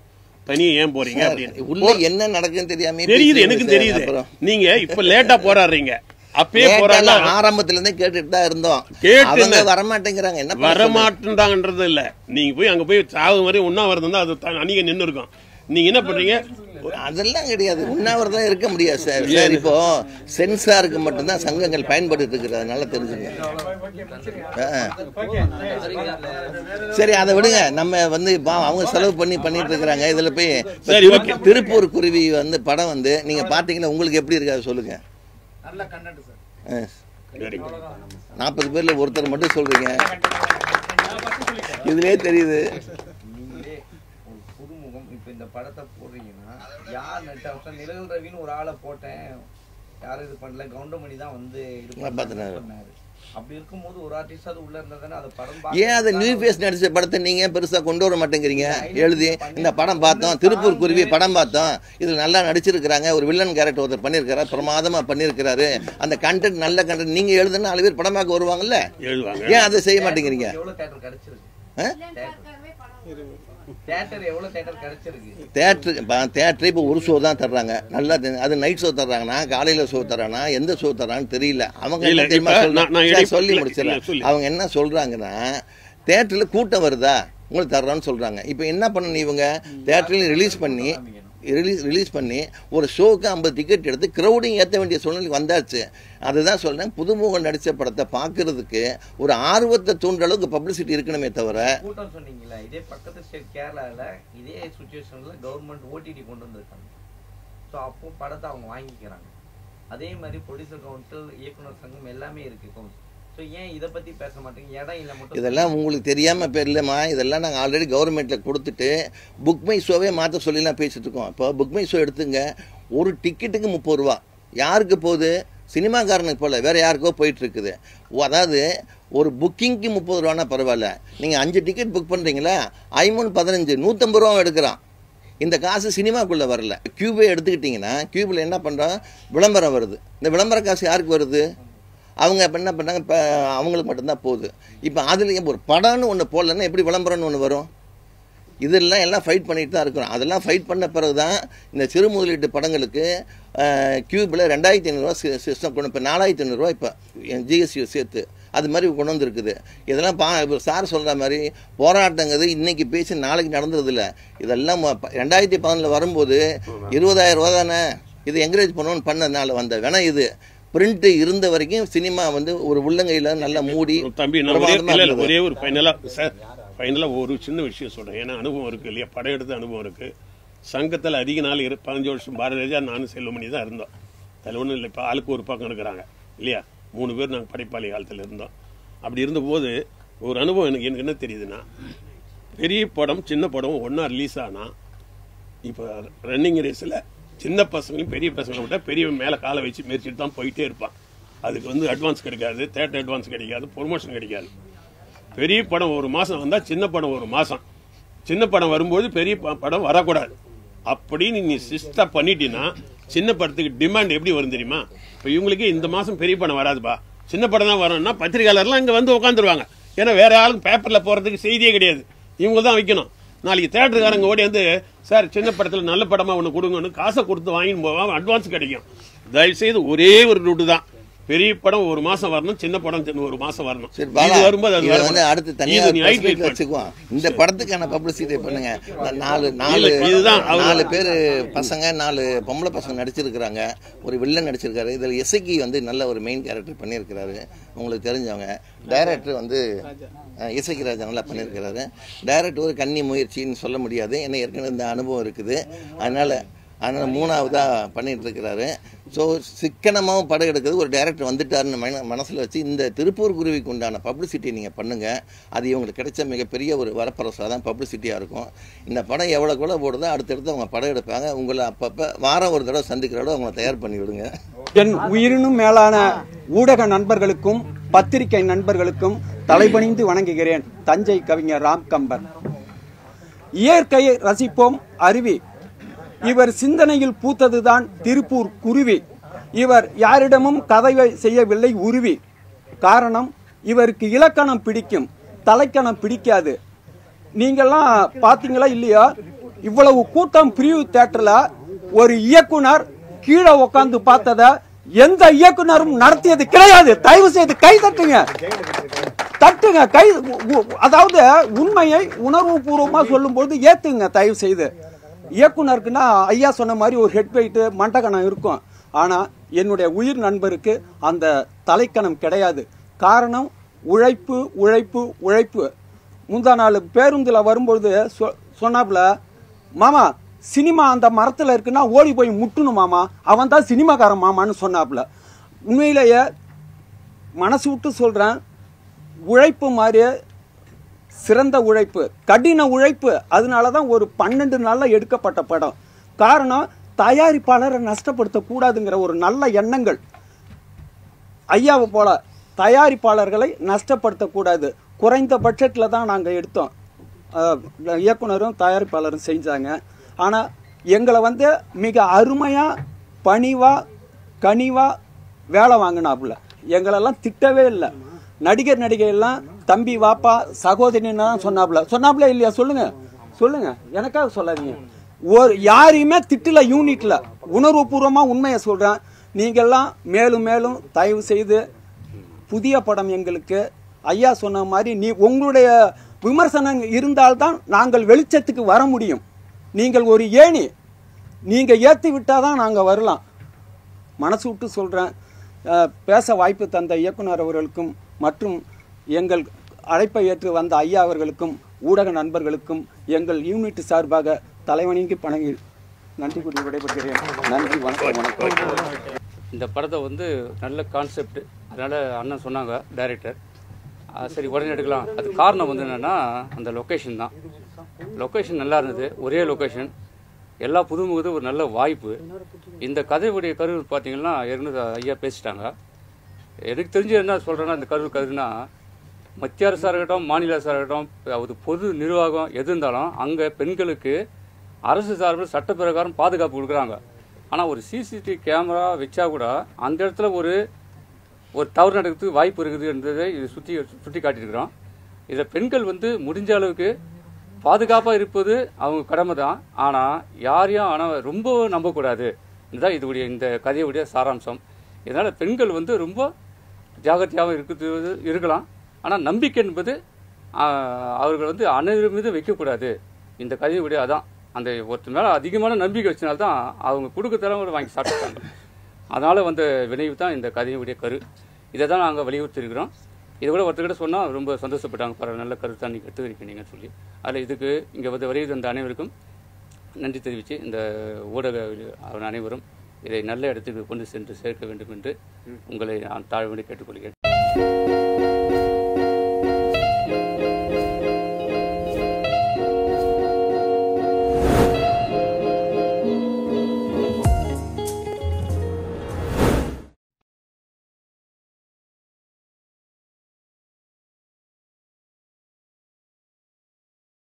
தனியா ஏன் போறீங்க அப்படின்னு உள்ள என்ன நடக்குன்னு தெரியாம தெரியுது, எனக்கு தெரியுது. நீங்க இப்ப லேட்டா போராடுறீங்க, அப்பயே போராட ஆரம்பத்துல இருந்தே கேட்டுட்டு தான் இருந்தோம். கேட்டு வரமாட்டேங்கிறாங்க. என்ன வரமாட்டேன்றாங்கன்றது இல்ல, நீங்க போய் அங்க போய் சாவு மாதிரி உண்ணாவிரதம் தான் அது அன்னைக்கு நின்று இருக்கும். நீங்க என்ன பண்றீங்க, அதெல்லாம் கிடையாது, உண்ணாவிரதம் இருக்க முடியாது சார். சார் இப்போ சென்சாருக்கு மட்டும்தான் சங்கங்கள் பயன்பட்டு இருக்குது, அதனால தெரிஞ்சுங்க. சரி அதை விடுங்க, நம்ம வந்து அவங்க செலவு பண்ணிட்டு இருக்கிறாங்க. இதுல போய் திருப்பூர் குருவி வந்து படம் வந்து நீங்க பாத்தீங்கன்னா உங்களுக்கு எப்படி இருக்காது சொல்லுங்க. 40 பேர்ல ஒருத்தர் மட்டும் சொல்றீங்க, இதுலயே தெரியுது. இந்த படத்தை போடுறீங்கன்னா யார் நட்ட நிழல் ரவின்னு ஒரு ஆளை போட்டேன், யாரும் இது பண்ணல, கவுண்டமணி தான் வந்து பண்ணாரு. அப்படி இருக்கும்போது ஒரு ஆர்டிஸ்ட் அது உள்ள இருந்தா தானே அது படம். ஏன் அதை நியூ ஃபேஸ் நடிச்ச படத்தை நீங்க பெருசா கொண்டு வர மாட்டேங்கிறீங்க? எழுதி இந்த படம் பார்த்தோம், திருப்பூர் குருவி படம் பார்த்தோம், இதுல நல்லா நடிச்சிருக்கிறாங்க, ஒரு வில்லன் கேரக்டர் ஒருத்தர் பண்ணிருக்காரு, பிரமாதமா பண்ணிருக்கிறாரு, அந்த கண்டென்ட் நல்ல கண்டென்ட் நீங்க எழுதுனா 4 பேர் படமாக்க வருவாங்கல்ல, ஏன் அதை செய்ய மாட்டேங்கிறீங்க? தியேட்டர் இப்போ ஒரு ஷோ தான் தர்றாங்க, நல்லா அது நைட் ஷோ தர்றாங்கன்னா காலையில ஷோ தர்றாங்கன்னா எந்த ஷோ தர்றான்னு தெரியல. அவங்க சொல்லி முடிச்சிடலாம். அவங்க என்ன சொல்றாங்கன்னா தியேட்டர்ல கூட்டம் வருதா உங்களுக்கு தர்றான்னு சொல்றாங்க. இப்போ என்ன பண்ணணும், இவங்க தியேட்டர்ல ரிலீஸ் பண்ணி ஒரு ஷோக்கு 50 டிக்கெட் எடுத்து கிரௌடிங் ஏற்ற வேண்டிய சூழ்நிலை வந்தாச்சு. அதுதான் சொல்றேன், புதுமுகம் நடிச்ச படத்தை பார்க்கறதுக்கு ஒரு ஆர்வத்தை தூண்டுற அளவுக்கு பப்ளிசிட்டி இருக்கணுமே தவிர. கூட்டம் சொன்னீங்களா, இதே பக்கத்து ஸ்டேட் கேரளால இதே சிச்சுவேஷன்ல கவர்மெண்ட் ஓடிடி கொண்டு வந்திருக்காங்க. ஸோ அப்போ படத்தை அவங்க வாங்கிக்கிறாங்க. அதே மாதிரி ப்ரொடியூசர் கவுன்சில், இயக்குனர் சங்கம் எல்லாமே இருக்கு கவுன்சில். ஸோ ஏன் இதை பற்றி பேச மாட்டேங்க? இடம் இல்லை மட்டும் இதெல்லாம் உங்களுக்கு தெரியாமல் பேர்லம்மா, இதெல்லாம் நாங்கள் ஆல்ரெடி கவர்மெண்ட்டில் கொடுத்துட்டு புக் மை ஷோவே மாற்ற சொல்லிலாம் பேசிகிட்டு இருக்கோம். இப்போ புக் மை ஷோ எடுத்துங்க, ஒரு டிக்கெட்டுக்கு 30 ரூபா. யாருக்கு போகுது? சினிமாக்காரனுக்கு போல வேறு யாருக்கோ போயிட்டுருக்குது. அதாவது ஒரு புக்கிங்க்கு 30 ரூபானா பரவாயில்ல, நீங்கள் 5 டிக்கெட் புக் பண்ணுறீங்களா, 5 15 150 ரூபா எடுக்கிறான். இந்த காசு சினிமாக்குள்ளே வரல. கியூபை எடுத்துக்கிட்டிங்கன்னா கியூபில் என்ன பண்ணுறோம், விளம்பரம் வருது. இந்த விளம்பர காசு யாருக்கு வருது? அவங்க இப்போ என்ன பண்ணுறாங்க, இப்போ அவங்களுக்கு மட்டும்தான் போகுது. இப்போ அதுலேயும் ஒரு படம்னு ஒன்று போடலன்னா எப்படி விளம்பரம்னு ஒன்று வரும்? இதெல்லாம் எல்லாம் ஃபைட் பண்ணிட்டு தான் இருக்கிறோம். அதெல்லாம் ஃபைட் பண்ண பிறகு தான் இந்த சிறு முதலீட்டு படங்களுக்கு கியூபில் 2500 ரூபா சிஸ்டம் கொண்டு, இப்போ 4500 ரூபா இப்போ ஜிஎஸ்டி சேர்த்து அது மாதிரி கொண்டு வந்துருக்குது. இதெல்லாம் சார் சொல்கிற மாதிரி போராட்டங்கிறது இன்றைக்கி பேசி நாளைக்கு நடந்துறது இல்லை. இதெல்லாம் 2010 வரும்போது 20,000 ரூபா தானே, இது என்கரேஜ் பண்ணணும்னு பண்ணதுனால வந்த வேணா இது பிரிண்ட் இருந்த வரைக்கும் சினிமா வந்து ஒரு உள்ளங்கையில் நல்லா மூடி. தம்பி ஒரே ஒரு ஃபைனலாக ஒரு சின்ன விஷயம் சொல்கிறேன். ஏன்னா அனுபவம் இருக்குது இல்லையா, படம் எடுத்த அனுபவம் இருக்குது. சங்கத்தில் அதிக நாள் 15 வருஷம் பாரதிராஜா நானும் செல்வமணி தான் இருந்தோம். அதில் ஒன்றும் இல்லை, இப்போ ஆளுக்கு ஒரு பக்கம் இருக்கிறாங்க இல்லையா, 3 பேர் நாங்கள் படைப்பாளி காலத்தில் இருந்தோம். அப்படி இருந்தபோது ஒரு அனுபவம் எனக்கு என்ன தெரியுதுன்னா, பெரிய படம் சின்ன படம் ஒன்றா ரிலீஸ் ஆனால் இப்போ ரன்னிங் ரேஸில் சின்ன பசங்களையும் பெரிய பசங்களை விட்டால் பெரிய மேலே காலை வச்சு மெரிச்சிட்டு தான் போயிட்டே இருப்பான். அதுக்கு வந்து அட்வான்ஸ் கிடைக்காது, தேட்டர் அட்வான்ஸ் கிடைக்காது, ப்ரொமோஷன் கிடைக்காது. பெரிய படம் ஒரு மாதம் வந்தால் சின்ன படம் ஒரு மாதம், சின்ன படம் வரும்போது பெரிய படம் வரக்கூடாது அப்படின்னு நீ சிஸ்டம் பண்ணிட்டீங்கன்னா சின்ன படத்துக்கு டிமாண்ட் எப்படி வரும் தெரியுமா? இப்போ இவங்களுக்கு இந்த மாதம் பெரிய படம் வராதுப்பா, சின்ன படம் தான் வரும்னா பத்திரிகையாளர்லாம் இங்கே வந்து உட்காந்துருவாங்க. ஏன்னா வேற ஆளும் பேப்பரில் போகிறதுக்கு செய்தியே கிடையாது, இவங்க தான் வைக்கணும். நாளைக்கு தேட்டருக்காரங்க ஓடி வந்து சார் சின்ன படத்தில் நல்ல படமாக ஒன்று கொடுங்கன்னு காசை கொடுத்து வாங்கின்னு போவாங்க, அட்வான்ஸ் கிடைக்கும். தயவுசெய்து ஒரே ஒரு ரூட்டு தான், பெரிய படம் ஒரு மாசம் வரணும், சின்ன படம் ஒரு மாசம் வரணும். வரும்போது அடுத்து தனியாக வச்சுக்குவோம். இந்த படத்துக்கான பப்ளிசிட்டி பண்ணுங்க. 4 பேர் பசங்க, 4 பொம்பளை பசங்க நடிச்சிருக்கிறாங்க, ஒரு வில்லன் நடிச்சிருக்காரு. இதில் இசைக்கு வந்து நல்ல ஒரு மெயின் கேரக்டர் பண்ணியிருக்கிறாரு, உங்களுக்கு தெரிஞ்சவங்க. டைரக்டர் வந்து இசைக்கு ராஜா நல்லா பண்ணியிருக்கிறாரு. டைரக்டர் ஒரு கன்னி முயற்சின்னு சொல்ல முடியாது, ஏன்னா ஏற்கனவே இந்த அனுபவம் இருக்குது. அதனால் 3ஆவதாக பண்ணிகிட்டு இருக்கிறாரு. ஸோ சிக்கனமாகவும் படம் எடுக்கிறது ஒரு டைரக்டர் வந்துட்டாருன்னு மனசில் வச்சு இந்த திருப்பூர் குருவிக்கு உண்டான பப்ளிசிட்டி நீங்கள் பண்ணுங்கள். அது இவங்களுக்கு கிடைச்ச மிகப்பெரிய ஒரு வரப்பிரசாதம் தான் பப்ளிசிட்டியாக இருக்கும். இந்த படம் எவ்வளோ கூட போடுதோ அடுத்தடுத்து அவங்க படம் எடுப்பாங்க. உங்களை அப்பப்போ வாரம் ஒரு தடவை சந்திக்கிறோட அவங்கள தயார் பண்ணி விடுங்க. என் உயிரினும் மேலான ஊடக நண்பர்களுக்கும் பத்திரிகை நண்பர்களுக்கும் தலைபணிந்து வணங்குகிறேன். தஞ்சை கவிஞர் ராம்கம்பர். இயற்கையை ரசிப்போம் அருவி. இவர் சிந்தனையில் பூத்ததுதான் திருப்பூர் குருவி. இவர் யாரிடமும் கதையை செய்யவில்லை உருவி. காரணம், இவருக்கு இலக்கணம் பிடிக்கும், தலைக்கணம் பிடிக்காது. நீங்கெல்லாம் பாத்தீங்களா இல்லையா, இவ்வளவு கூட்டம் பிரிவு தியேட்டர்ல ஒரு இயக்குனர் கீழே உட்கார்ந்து பார்த்தத எந்த இயக்குனரும் நடத்தியது கிடையாது. தயவு செய்து கை தட்டுங்க, தட்டுங்க கை. அதாவது உண்மையை உணர்வு பூர்வமா சொல்லும் பொழுது ஏத்துங்க தயவு செய்து. இயக்குனருக்குன்னா ஐயா சொன்ன மாதிரி ஒரு ஹெட் வெயிட் மண்டக்கணம் இருக்கும். ஆனா என்னுடைய உயிர் நண்பருக்கு அந்த தலைக்கணம் கிடையாது. காரணம், உழைப்பு உழைப்பு உழைப்பு. முந்தா நாள் பேருந்துல வரும்பொழுது சொன்னாப்புல, மாமா சினிமா அந்த மரத்துல இருக்குன்னா ஓடி போய் முட்டணும் மாமா, அவன் தான் சினிமாக்காரன் மாமான்னு சொன்னாப்புல. உண்மையிலேயே மனசு விட்டு சொல்றேன், உழைப்பு மாதிரியே சிறந்த உழைப்பு, கடின உழைப்பு. அதனாலதான் ஒரு 12 நாள்ல எடுக்கப்பட்ட படம். காரணம், தயாரிப்பாளரை நஷ்டப்படுத்த கூடாதுங்கிற ஒரு நல்ல எண்ணங்கள். ஐயாவை போல தயாரிப்பாளர்களை நஷ்டப்படுத்தக்கூடாது. குறைந்த பட்ஜெட்டில் தான் நாங்கள் எடுத்தோம். இயக்குனரும் தயாரிப்பாளரும் செஞ்சாங்க. ஆனால் எங்களை வந்து மிக அருமையாக பணிவாக கனிவாக வேலை வாங்கினாப்புல. எங்களெல்லாம் திட்டவே இல்லை. நடிகர் நடிகையெல்லாம் தம்பி வாப்பா சகோதரின்னு தான் சொன்னாப்புல இல்லையா? சொல்லுங்க சொல்லுங்க, எனக்காக சொல்லாதீங்க. ஒரு யாரையுமே திட்டல. யூனிட்ல உணர்வுபூர்வமாக உண்மையை சொல்கிறேன். நீங்கள்லாம் மேலும் மேலும் தயவு செய்து புதிய படம் எங்களுக்கு ஐயா சொன்ன மாதிரி உங்களுடைய விமர்சனம் இருந்தால்தான் நாங்கள் வெளிச்சத்துக்கு வர முடியும். நீங்கள் ஒரு ஏணி, நீங்கள் ஏற்றி விட்டாதான் நாங்கள் வரலாம். மனசு விட்டு சொல்கிறேன். பேச வாய்ப்பு தந்த இயக்குனர் அவர்களுக்கும் மற்றும் எங்கள் அழைப்பை ஏற்று வந்த ஐயா அவர்களுக்கும் ஊடக நண்பர்களுக்கும் எங்கள் யூனிட் சார்பாக தலைவணிக்கு பணங்கி நன்றி கூறி விடைபெறுகிறேன். நன்றி, வணக்கம். இந்த படத்தை வந்து நல்ல கான்செப்ட், அதனால் அண்ணன் சொன்னாங்க டைரக்டர், சரி உடனே எடுக்கலாம். அது காரணம் வந்து என்னென்னா அந்த லொக்கேஷன் தான். லொக்கேஷன் நல்லா இருந்தது, ஒரே லொக்கேஷன், எல்லா புதுமுகது ஒரு நல்ல வாய்ப்பு. இந்த கதையுடைய கரு பார்த்தீங்கன்னா ஏற்கனவே ஐயா பேசிட்டாங்க. எனக்கு தெரிஞ்சு என்ன சொல்கிறேன்னா, இந்த கருன்னா மத்திய அரசாக இருக்கட்டும், மாநில அரசாக இருக்கட்டும், அது பொது நிர்வாகம் எது இருந்தாலும் அங்கே பெண்களுக்கு அரசு சார்பில் சட்ட பிரகாரம் பாதுகாப்பு கொடுக்குறாங்க. ஆனால் ஒரு சிசிடிவி கேமரா வச்சா கூட அந்த இடத்துல ஒரு தவறு நடக்கிறதுக்கு வாய்ப்பு இருக்குது என்றதை இது சுட்டி காட்டியிருக்கிறோம். இதில் பெண்கள் வந்து முடிஞ்ச அளவுக்கு பாதுகாப்பாக இருப்பது அவங்க கடமை தான். ஆனால் யாரையும் ரொம்ப நம்பக்கூடாது. இதுதான் இதுடைய இந்த கதையுடைய சாராம்சம். இதனால் பெண்கள் வந்து ரொம்ப ஜாகிரதையாகவும் இருக்கலாம். ஆனால் நம்பிக்கை என்பது அவர்கள் வந்து அனைவரும் மீது வைக்கக்கூடாது. இந்த கதையுடைய அதான், அந்த ஒருத்தர் மேலே அதிகமான நம்பிக்கை வச்சனால்தான் அவங்க கொடுக்கறதெல்லாம் வாங்கி சாப்பிட்டாங்க. அதனால் வந்த விளைவு தான் இந்த கதையுடைய கரு. இதை தான் நாங்கள் வலியுறுத்திருக்கிறோம். இதை விட ஒருத்தர்கிட்ட சொன்னால் ரொம்ப சந்தோஷப்பட்டாங்க. பரவாயில்ல, நல்ல கருத்தான் நீங்கள் எடுத்துக்கிறீங்கன்னு சொல்லி. அதில் இதுக்கு இங்கே வந்து வருகை தந்த அனைவருக்கும் நன்றி தெரிவித்து, இந்த ஊடக அனைவரும் இதை நல்ல இடத்துக்கு கொண்டு சென்று சேர்க்க வேண்டும் என்று உங்களை நான் தாழ்மையை கேட்டுக்கொள்கிறேன்.